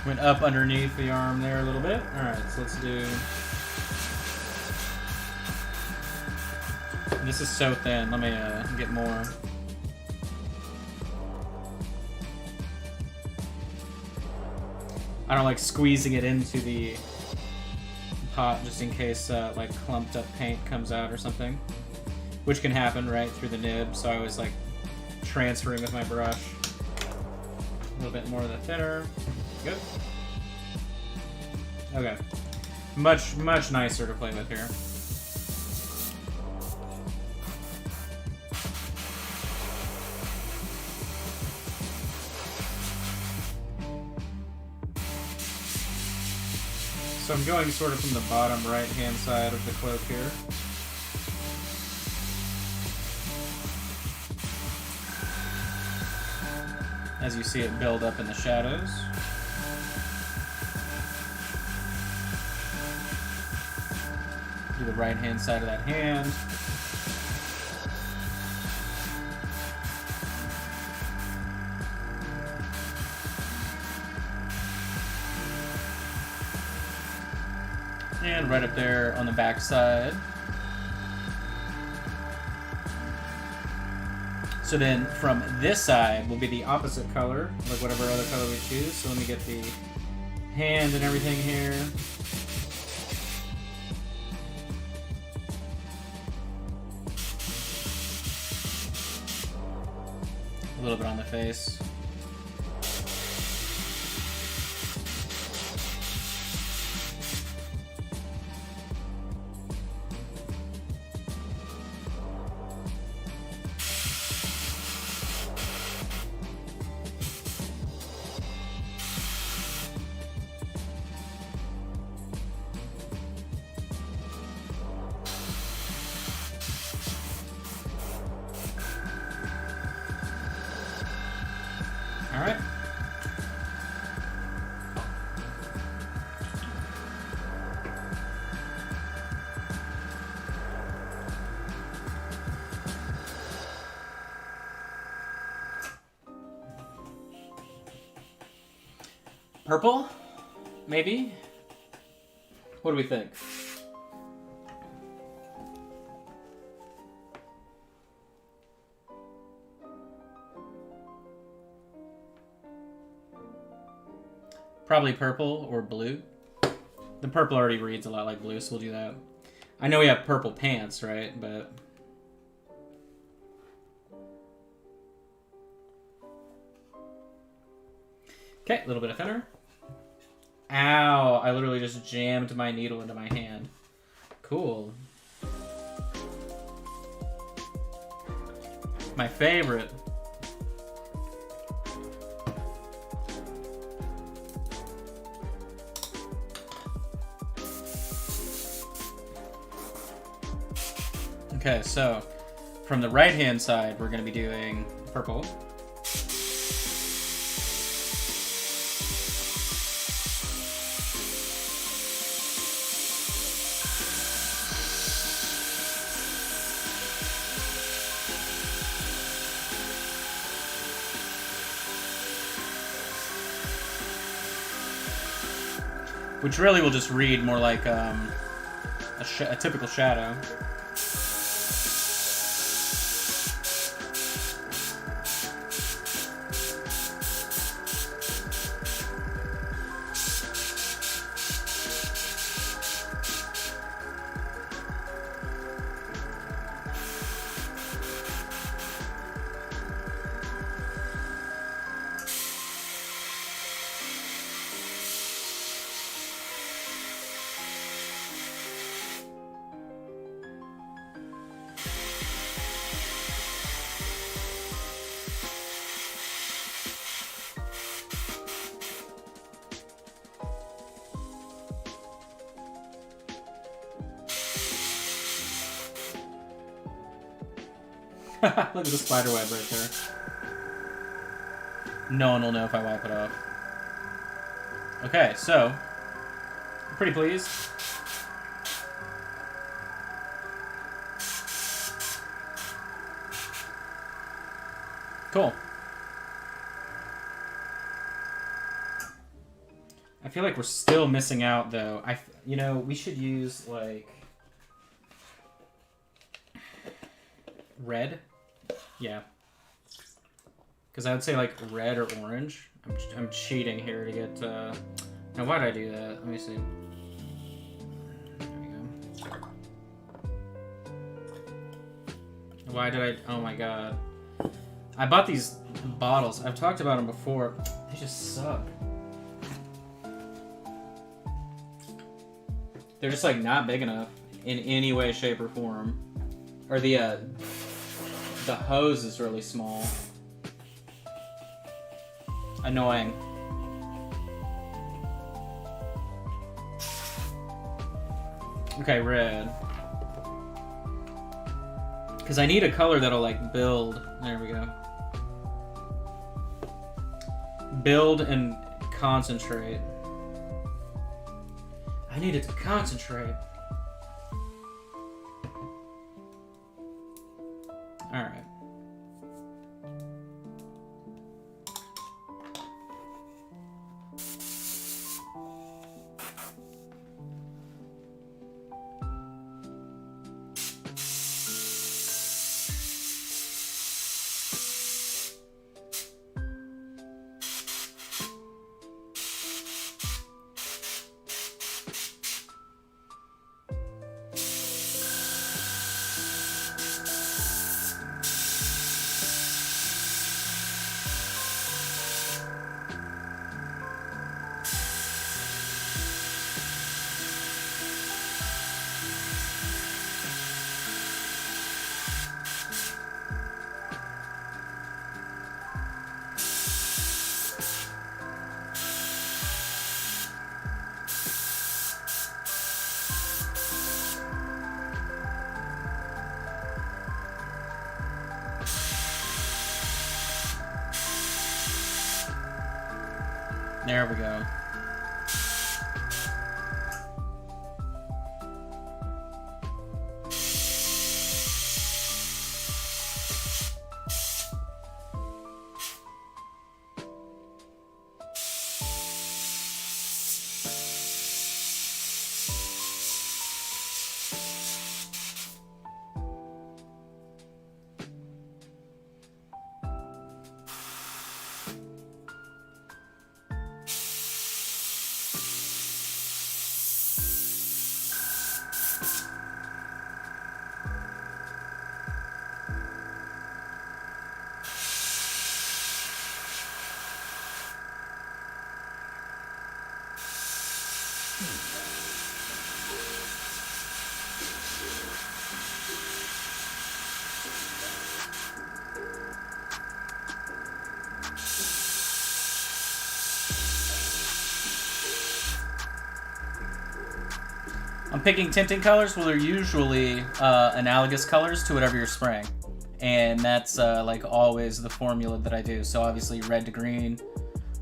Went up underneath the arm there a little bit. Alright, so let's do... This is so thin. Let me get more. I don't like squeezing it into the pot just in case like clumped up paint comes out or something. Which can happen right through the nib, so I always like transferring with my brush. A little bit more of the thinner. Good. Okay. Much nicer to play with here. So I'm going sort of from the bottom right-hand side of the cloak here. As you see it build up in the shadows. Do the right-hand side of that hand. And right up there on the back side. So then from this side will be the opposite color, like whatever other color we choose. So let me get the hand and everything here. A little bit on the face. All right. Purple? Maybe? What do we think? Probably purple or blue. The purple already reads a lot like blue, so we'll do that. I know we have purple pants, right? But... okay, a little bit of thinner. Ow! I literally just jammed my needle into my hand. Cool. My favorite. Okay, so from the right-hand side, we're going to be doing purple. Which really will just read more like a typical shadow. Look at the spider web right there. No one will know if I wipe it off. Okay, so pretty pleased. Cool. I feel like we're still missing out though. You know, we should use like red. Yeah. Because I would say like red or orange. I'm cheating here to get. Now why did I do that? Let me see. There we go. Why did I? Oh my god. I bought these bottles. I've talked about them before. They just suck. They're just like not big enough in any way, shape, or form. Or the hose is really small. Annoying. Okay, red. Because I need a color that'll like build. There we go. Build and concentrate. I need it to concentrate. Alright. There we go. I'm picking tinting colors, well, they're usually analogous colors to whatever you're spraying. And that's like always the formula that I do. So obviously red to green.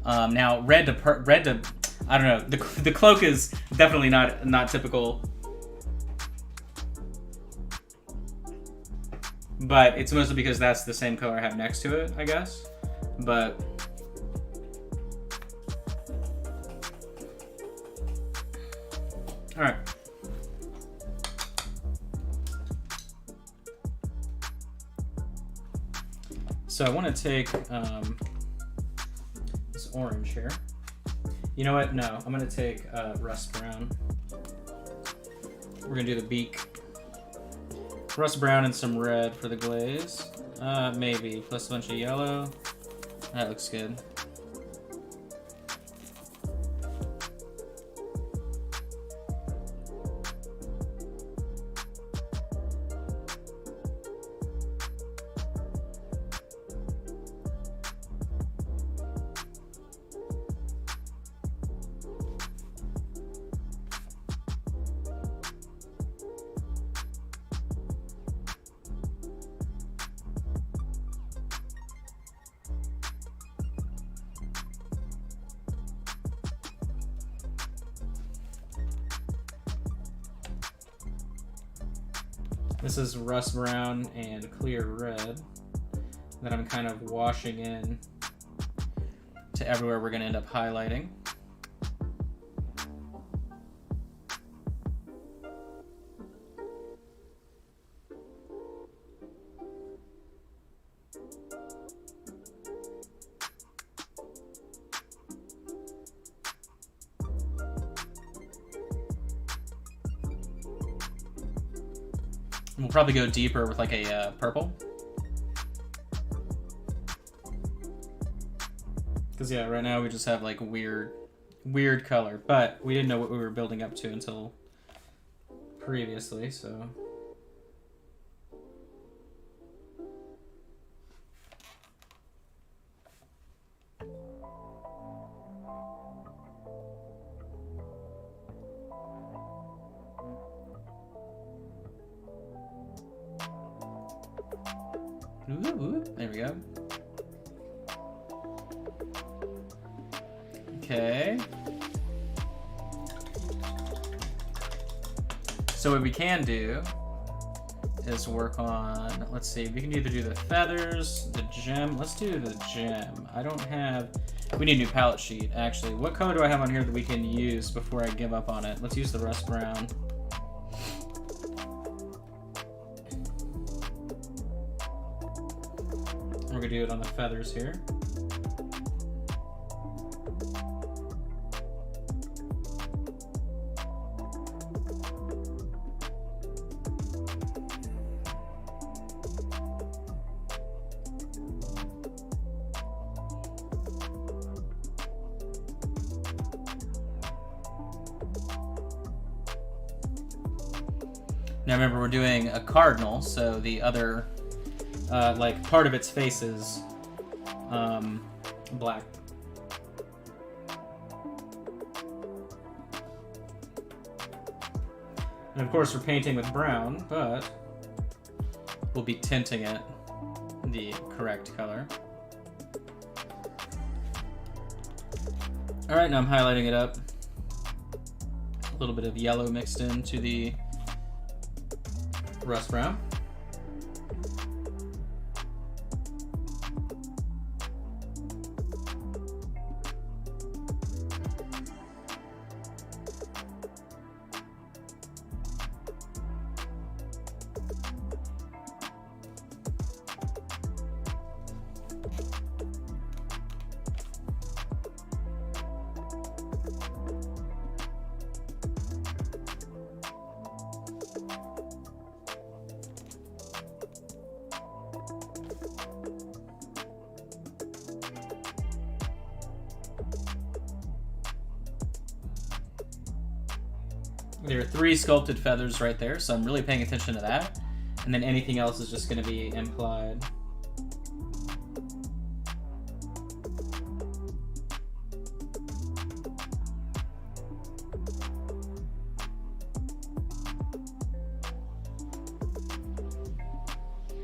Now red to I don't know. The cloak is definitely not typical, but it's mostly because that's the same color I have next to it, I guess. But all right. So I want to take this orange here. You know what? No, I'm going to take rust brown. We're going to do the beak. Rust brown and some red for the glaze. Maybe. Plus a bunch of yellow. That looks good. This is rust brown and clear red that I'm kind of washing in to everywhere we're going to end up highlighting. We'll probably go deeper with like a purple. Because yeah, right now we just have like weird color, but we didn't know what we were building up to until previously, so. Ooh, there we go. Okay. So what we can do is work on, let's see, we can either do the feathers, the gem. Let's do the gem. I don't have, we need a new palette sheet, actually. What color do I have on here that we can use before I give up on it? Let's use the rust brown. We're gonna do it on the feathers here. Now remember, we're doing a cardinal, so the other, like, part of its face is black. And of course we're painting with brown, but we'll be tinting it the correct color. Alright, now I'm highlighting it up. A little bit of yellow mixed into the rust brown. There are 3 sculpted feathers right there, so I'm really paying attention to that. And then anything else is just going to be implied.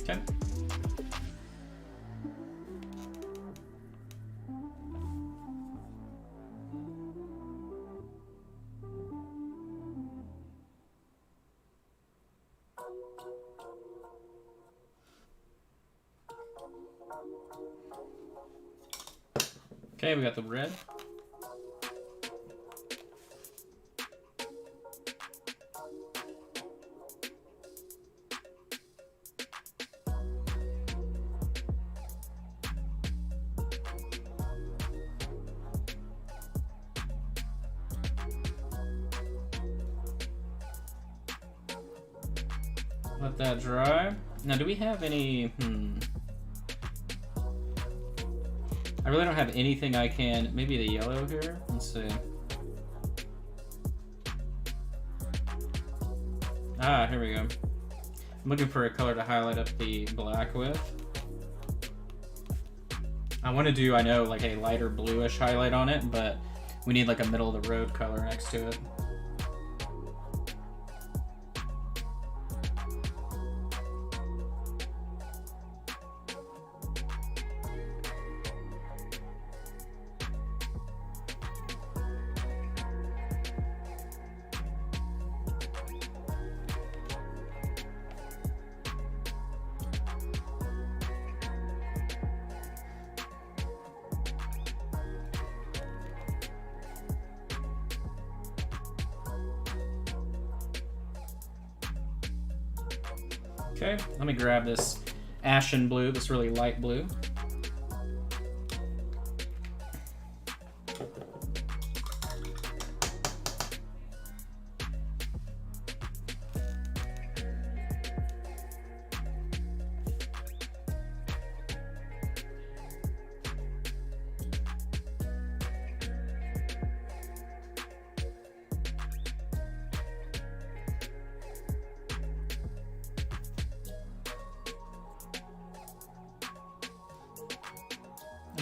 Okay. Okay, we got the red. Let that dry. Now, do we have any, I really don't have anything I can, maybe the yellow here, let's see. Ah, here we go. I'm looking for a color to highlight up the black with. I want to do, I know, like a lighter bluish highlight on it, but we need like a middle of the road color next to it. Okay, let me grab this ashen blue, this really light blue.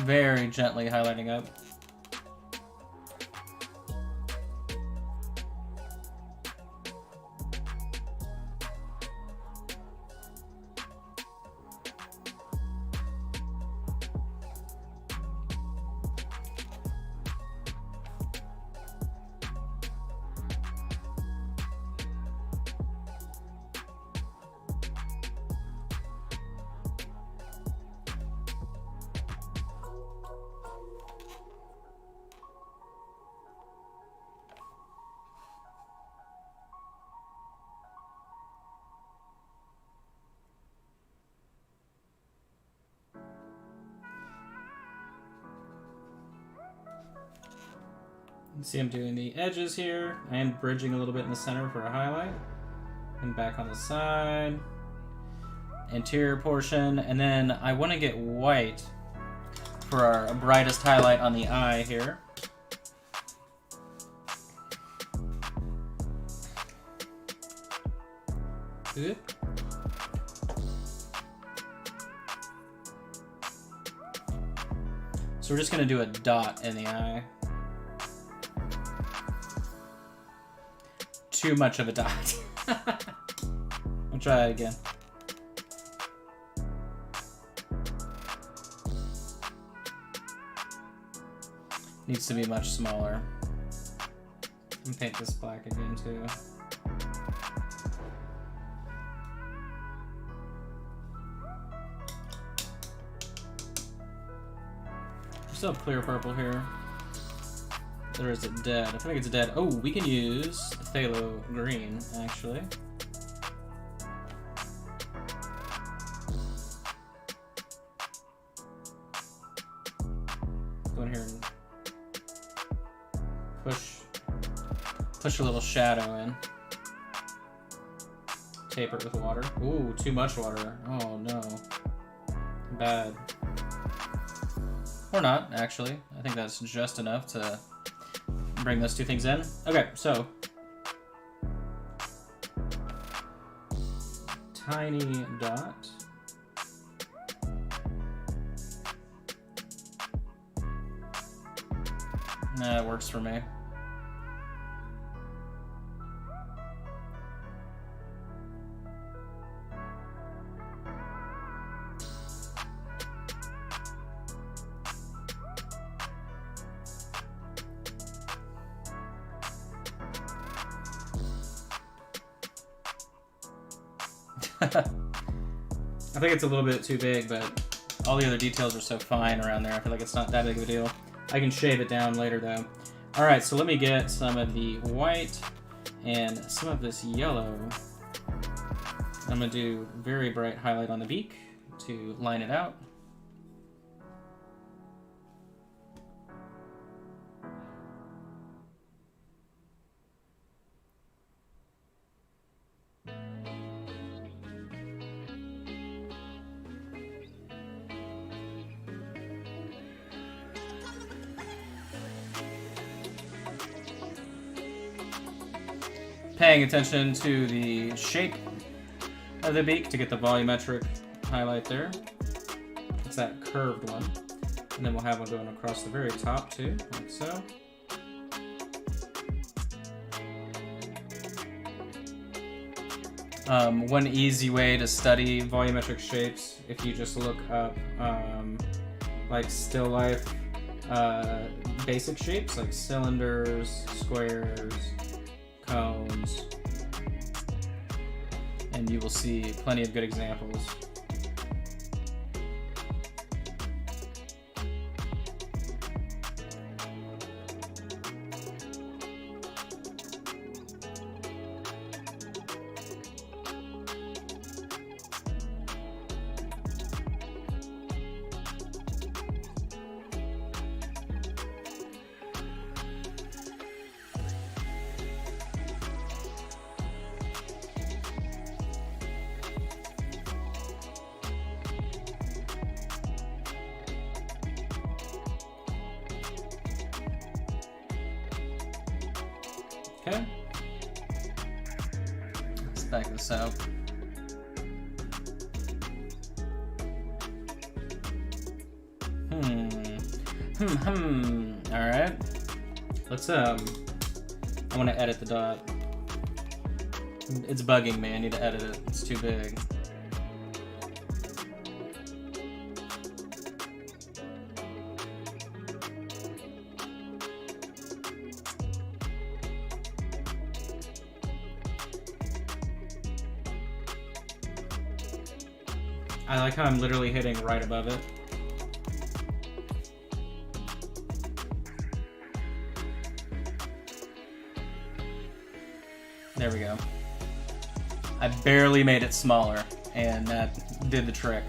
Very gently highlighting up. See, I'm doing the edges here. I am bridging a little bit in the center for a highlight. And back on the side. Interior portion. And then I want to get white for our brightest highlight on the eye here. Good. So we're just going to do a dot in the eye. Too much of a dot. I'll try it again. Needs to be much smaller. And paint this black again too. Still have clear purple here. Or is it dead? I feel like it's dead. Oh, we can use phthalo green, actually. Go in here and push a little shadow in. Taper it with water. Ooh, too much water. Oh no. Bad. Or not, actually. I think that's just enough to bring those two things in. Okay, so tiny dot. That works for me. I think it's a little bit too big, but all the other details are so fine around there. I feel like it's not that big of a deal. I can shave it down later though. Alright, so let me get some of the white and some of this yellow. I'm going to do very bright highlight on the beak to line it out. Paying attention to the shape of the beak to get the volumetric highlight there. It's that curved one. And then we'll have one going across the very top too, like so. One easy way to study volumetric shapes, if you just look up like still life basic shapes, like cylinders, squares, cones, and you will see plenty of good examples. Okay. Let's back this out. Alright. Let's I want to edit the dot. It's bugging me, I need to edit it. It's too big. I like how I'm literally hitting right above it. There we go. I barely made it smaller, and that did the trick.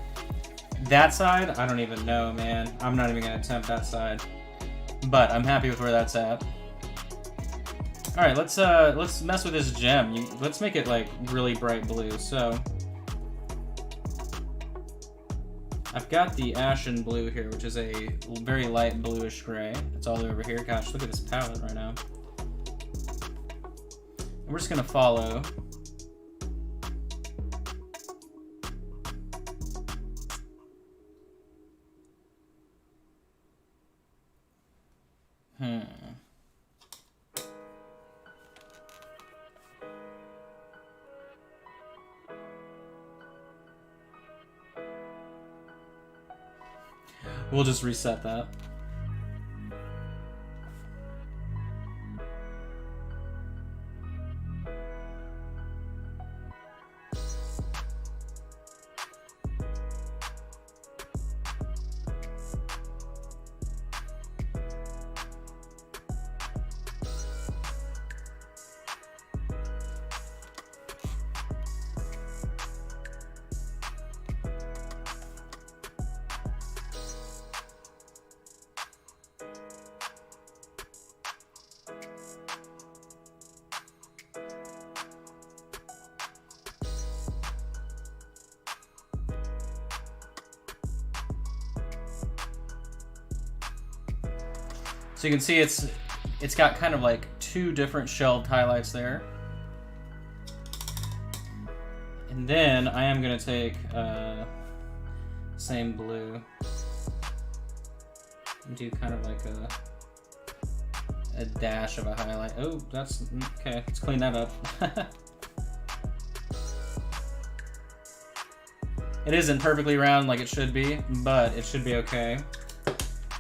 That side, I don't even know, man. I'm not even gonna attempt that side. But I'm happy with where that's at. All right, let's mess with this gem. Let's make it like really bright blue. So I've got the ashen blue here, which is a very light bluish gray. It's all over here. Gosh, look at this palette right now. And we're just gonna follow. We'll just reset that. So you can see it's got kind of like two different shelved highlights there. And then I am gonna take same blue and do kind of like a dash of a highlight. Oh, that's okay. Let's clean that up. It isn't perfectly round like it should be, but it should be okay.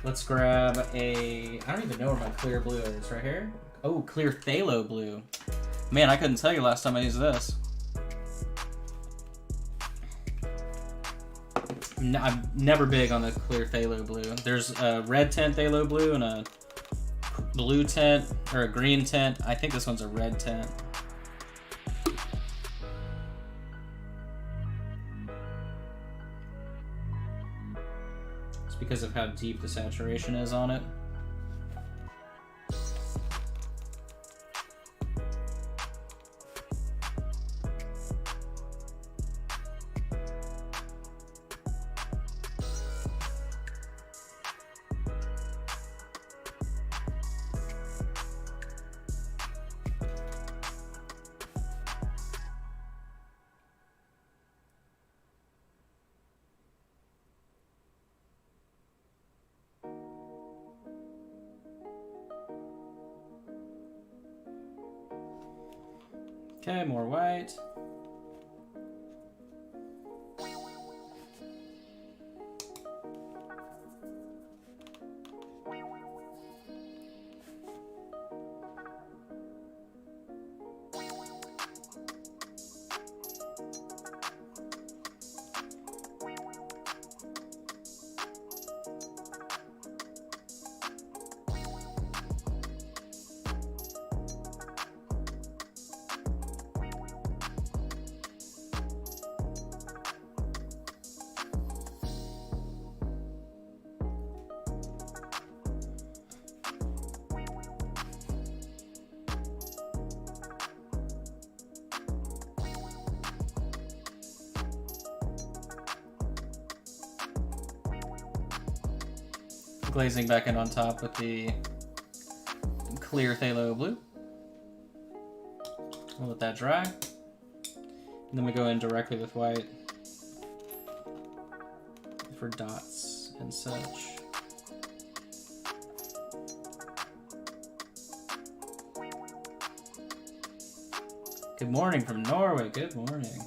Let's grab I don't even know where my clear blue is, right here? Oh, clear phthalo blue. Man, I couldn't tell you last time I used this. I'm never big on the clear phthalo blue. There's a red tint phthalo blue and a blue tint, or a green tint. I think this one's a red tint. Because of how deep the saturation is on it. Okay, more white. Glazing back in on top with the clear phthalo blue. We'll let that dry. And then we go in directly with white for dots and such. Good morning from Norway. Good morning.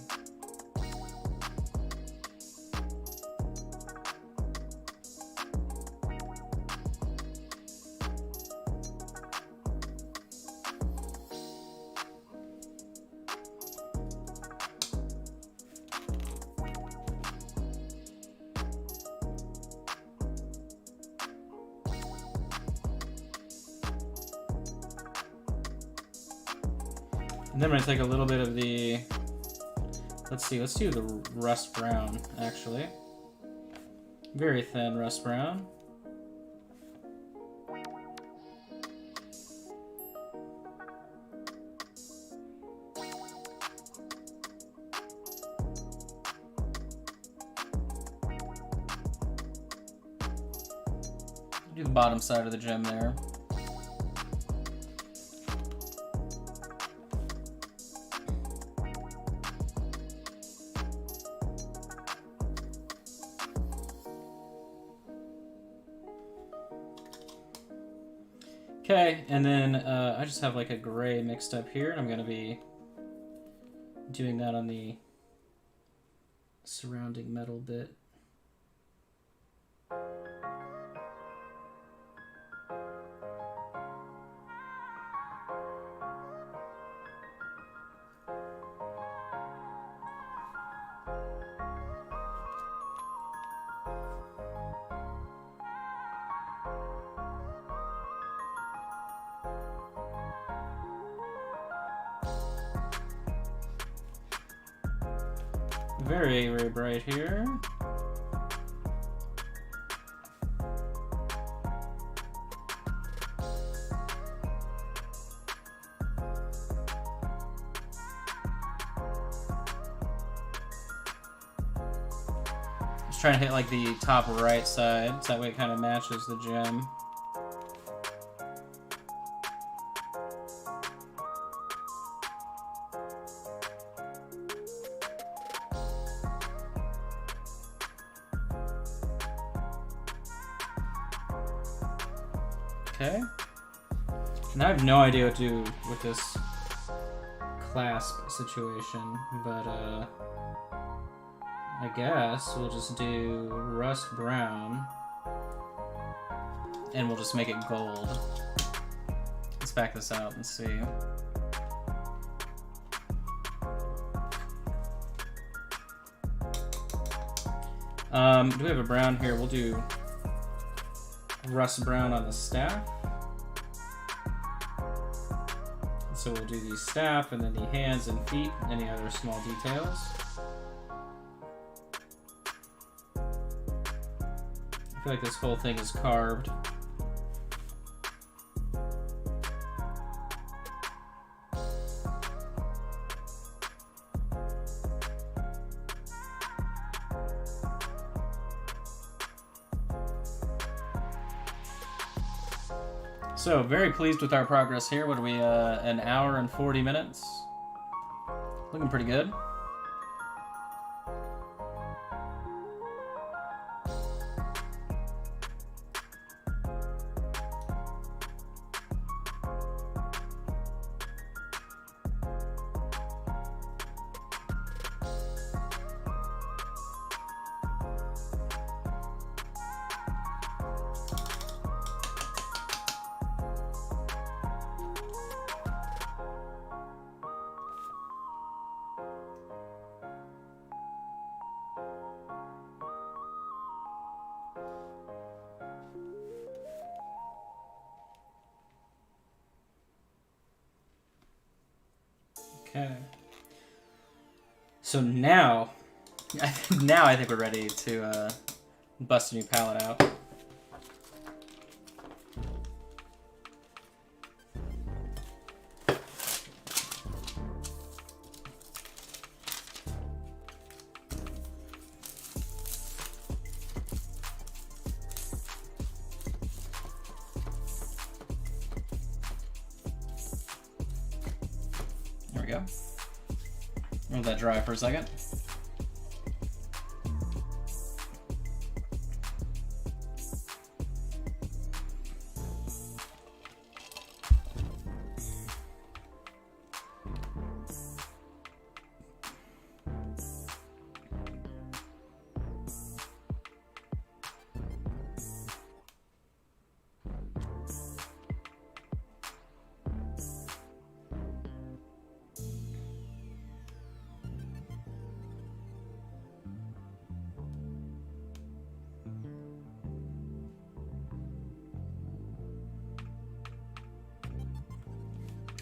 And then we're gonna take a little bit of the, let's do the rust brown, actually. Very thin rust brown. Do the bottom side of the gem there. Okay, and then I just have like a gray mixed up here, and I'm gonna be doing that on the surrounding metal bit. Very, very bright here. Just trying to hit like the top right side, so that way it kind of matches the gem. Okay. And I have no idea what to do with this clasp situation, but I guess we'll just do rust brown and we'll just make it gold. Let's back this out and see. Do we have a brown here? We'll do rust brown on the staff. So we'll do the staff and then the hands and feet, any other small details. I feel like this whole thing is carved. So, very pleased with our progress here. What are we, an hour and 40 minutes? Looking pretty good. Okay. So now I think we're ready to bust a new palette out. There we go. Let that dry for a second.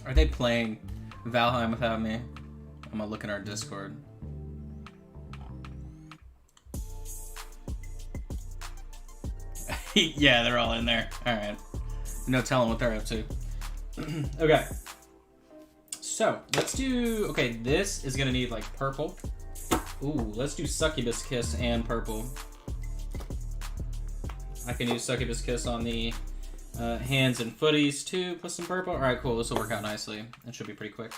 Are they playing Valheim without me? I'm gonna look in our Discord. Yeah, they're all in there. Alright. No telling what they're up to. Okay. So, let's do... Okay, this is gonna need, like, purple. Ooh, let's do Succubus Kiss and purple. I can use Succubus Kiss on the hands and footies too. Put some purple. All right, cool. This will work out nicely. It should be pretty quick.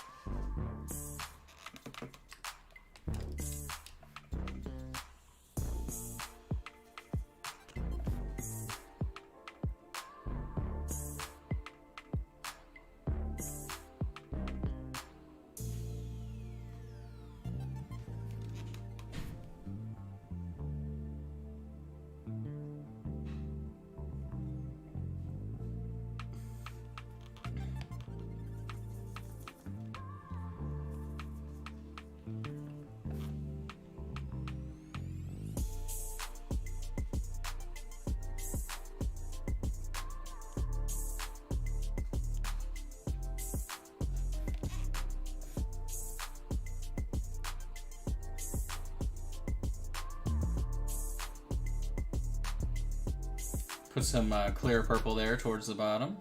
Put some clear purple there towards the bottom.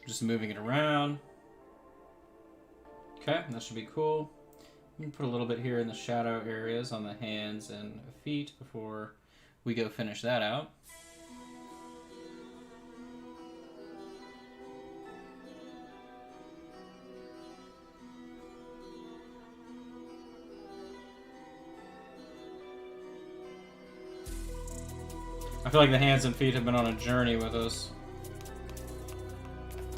Just moving it around. Okay, that should be cool. I'm gonna put a little bit here in the shadow areas on the hands and feet before we go finish that out. I feel like the hands and feet have been on a journey with us.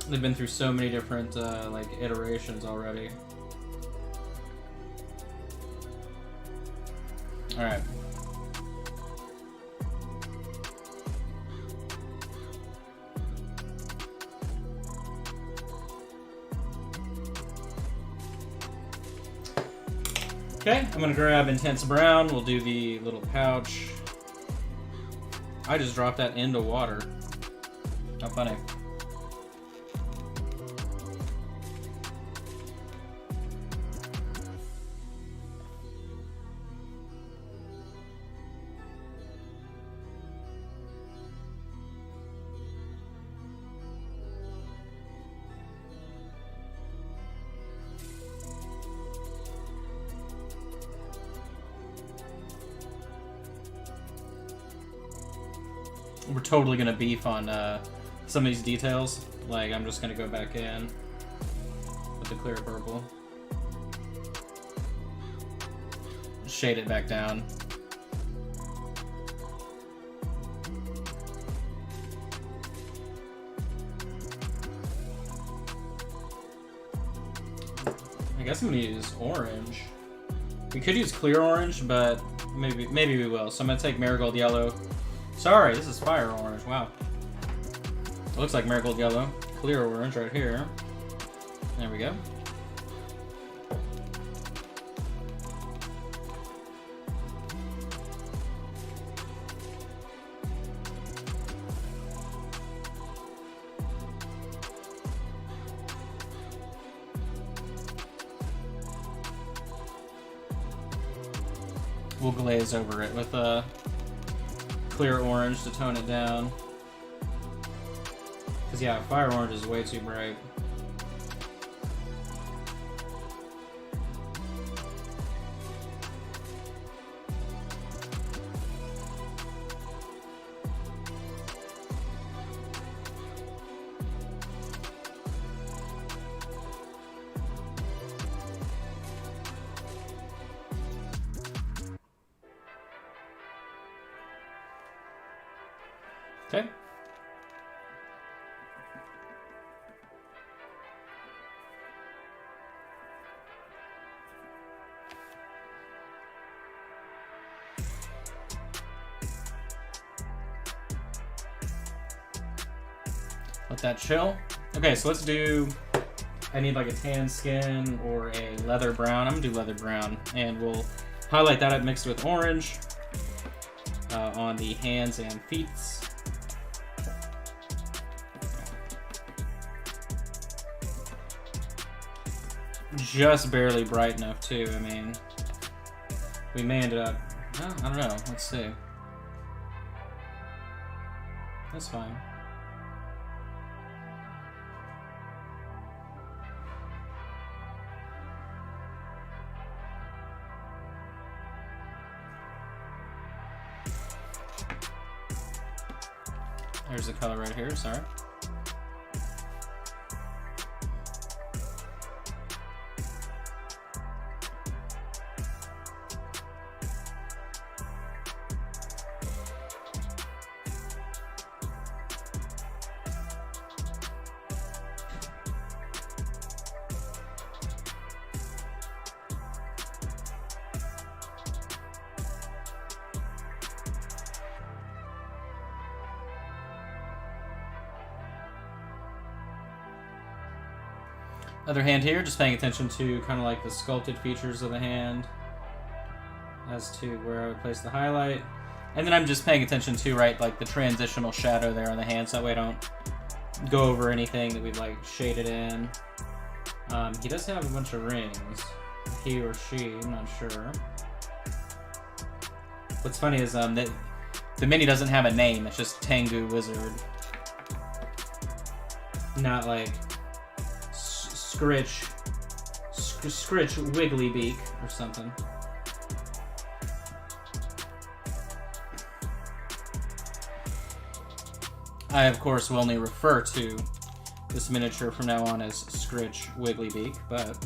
They've been through so many different like iterations already. All right. Okay, I'm gonna grab Intense Brown. We'll do the little pouch. I just dropped that into water. How funny. We're totally gonna beef on some of these details. Like, I'm just gonna go back in with the clear purple. Shade it back down. I guess I'm gonna use orange. We could use clear orange, but maybe we will. So I'm gonna take Marigold Yellow. Sorry, this is Fire Orange. Wow. It looks like Marigold Yellow. Clear orange right here. There we go. We'll glaze over it with a clear orange to tone it down. Because yeah, Fire Orange is way too bright. Okay. Let that chill. Okay, so let's do, I need like a tan skin or a leather brown. I'm gonna do leather brown, and we'll highlight that up mixed with orange on the hands and feet. Just barely bright enough too. I mean, we may end up, oh, I don't know, let's see. That's fine. There's the color right here, sorry. Other hand here, just paying attention to kind of like the sculpted features of the hand as to where I would place the highlight. And then I'm just paying attention to, right, like the transitional shadow there on the hand, so that way I don't go over anything that we've like shaded in. He does have a bunch of rings. He or she, I'm not sure. What's funny is that the mini doesn't have a name, it's just Tengu Wizard. Not like Scritch Wiggly Beak or something. I, of course, will only refer to this miniature from now on as Scritch Wiggly Beak, but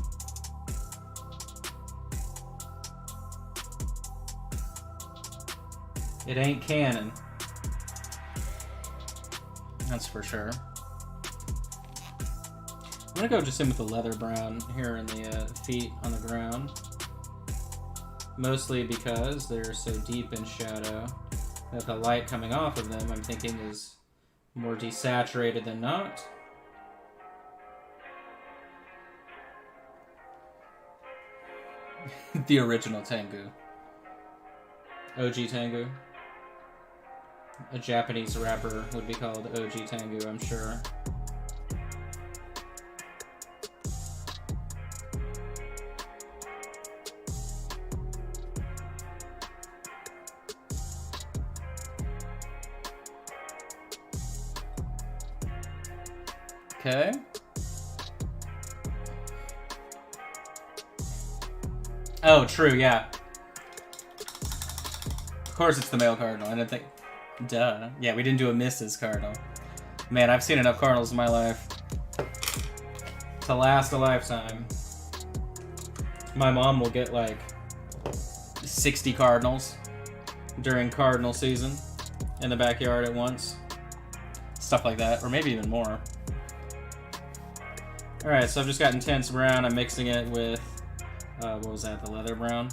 it ain't canon. That's for sure. I'm gonna go just in with the leather brown here in the feet on the ground. Mostly because they're so deep in shadow that the light coming off of them, I'm thinking, is more desaturated than not. The original Tengu. OG Tengu. A Japanese rapper would be called OG Tengu, I'm sure. Okay. Oh, true, yeah. Of course it's the male cardinal. I didn't think... Duh. Yeah, we didn't do a Mrs. Cardinal. Man, I've seen enough cardinals in my life to last a lifetime. My mom will get like 60 cardinals during cardinal season in the backyard at once. Stuff like that, or maybe even more. Alright, so I've just got intense brown. I'm mixing it with, what was that, the leather brown?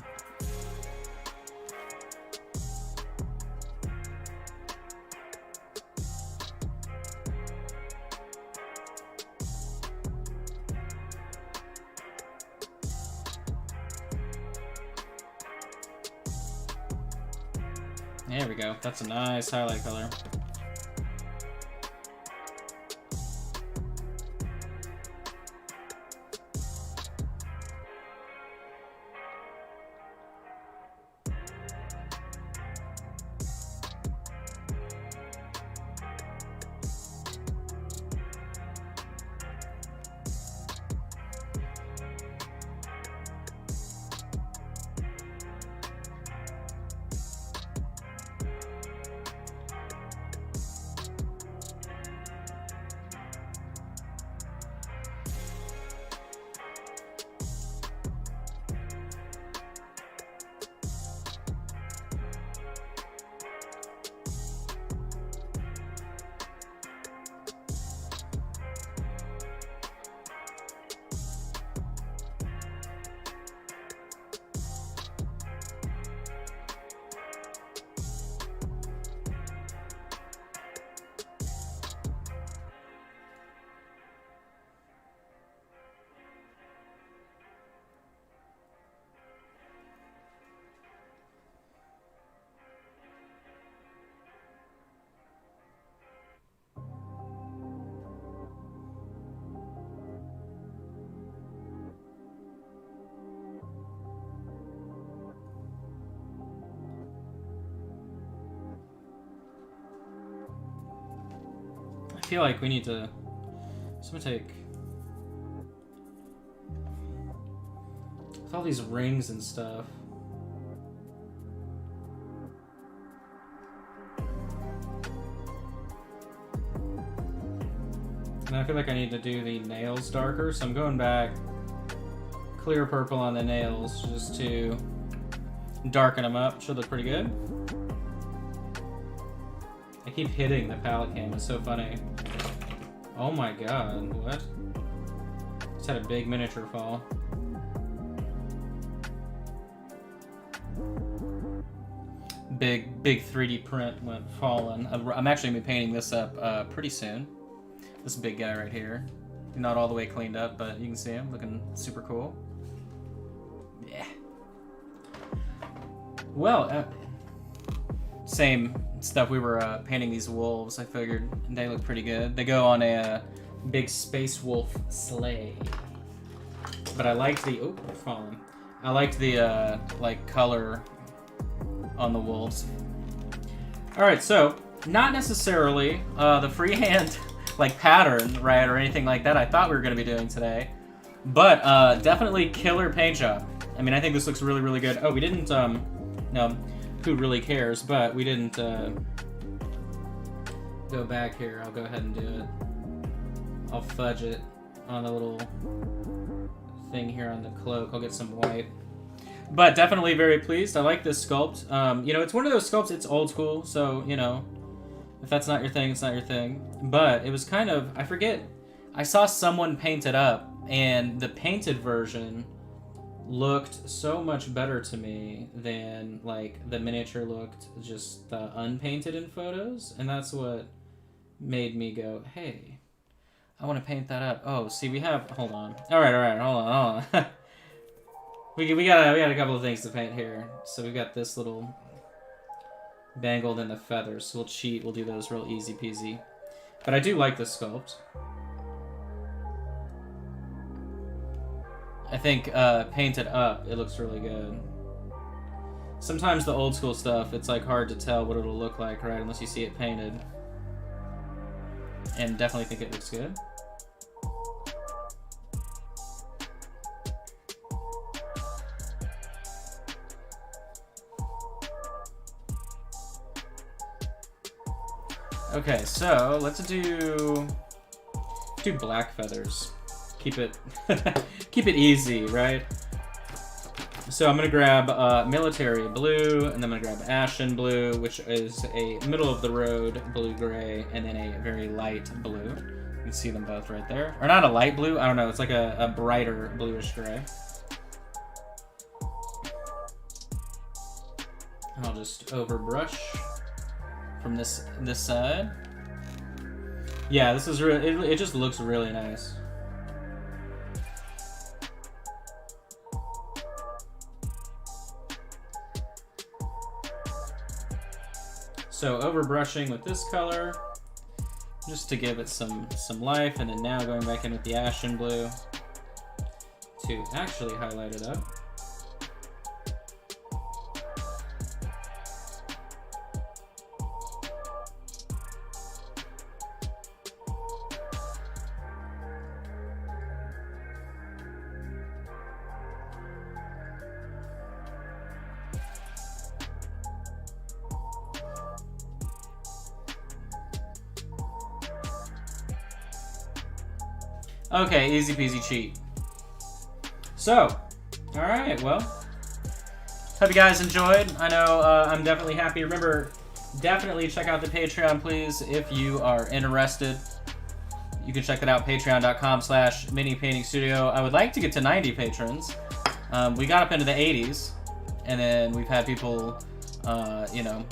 There we go. That's a nice highlight color. I feel like we need to... So I'm gonna take... With all these rings and stuff... And I feel like I need to do the nails darker, so I'm going back clear purple on the nails just to darken them up. Should look pretty good. I keep hitting the palette cam, it's so funny. Oh my god, what? Just had a big miniature fall. Big 3D print went falling. I'm actually gonna be painting this up pretty soon. This big guy right here. Not all the way cleaned up, but you can see him looking super cool. Yeah. Well, same stuff. We were painting these wolves. I figured they look pretty good. They go on a big space wolf sleigh. But I liked the falling. I liked the like color on the wolves. All right, so not necessarily the freehand like pattern, right, or anything like that I thought we were going to be doing today, but definitely killer paint job. I mean, I think this looks really, really good. Oh, we didn't, no, who really cares, but we didn't go back here. I'll go ahead and do it. I'll fudge it on a little thing here on the cloak. I'll get some white. But definitely very pleased. I like this sculpt. You know, it's one of those sculpts, it's old school, so, you know, if that's not your thing, it's not your thing. But it was kind of, I forget, I saw someone paint it up, and the painted version looked so much better to me than, like, the miniature looked just unpainted in photos. And that's what made me go, hey, I want to paint that up. Oh, see, we have, hold on. All right, hold on. We got a couple of things to paint here. So we've got this little bangled in the feathers. So we'll cheat. We'll do those real easy peasy. But I do like this sculpt. I think painted up, it looks really good. Sometimes the old school stuff, it's like hard to tell what it'll look like, right? Unless you see it painted. And definitely think it looks good. Okay, so let's do black feathers. Keep it keep it easy, right? So I'm gonna grab military blue, and then I'm gonna grab ashen blue, which is a middle of the road blue-gray, and then a very light blue. You can see them both right there. Or not a light blue, I don't know, it's like a brighter bluish gray. I'll just overbrush from this side. Yeah, this is really, it just looks really nice. So overbrushing with this color, just to give it some life, and then now going back in with the ashen blue to actually highlight it up. Okay, easy peasy cheat. So, alright, well, hope you guys enjoyed. I know I'm definitely happy. Remember, definitely check out the Patreon, please, if you are interested. You can check it out, patreon.com/minipaintingstudio. I would like to get to 90 patrons. We got up into the 80s, and then we've had people, you know,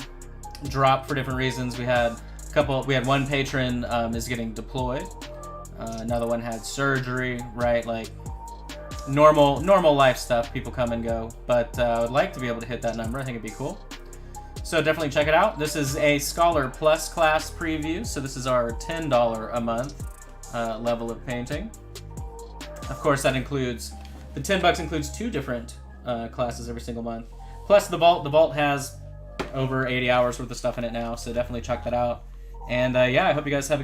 drop for different reasons. We had one patron is getting deployed. Another one had surgery, right? Like normal life stuff. People come and go, but I would like to be able to hit that number. I think it'd be cool. So definitely check it out. This is a Scholar Plus class preview, so this is our $10 a month level of painting. Of course, that includes the $10 includes 2 different classes every single month. Plus the vault. The vault has over 80 hours worth of stuff in it now, so definitely check that out. And yeah, I hope you guys have a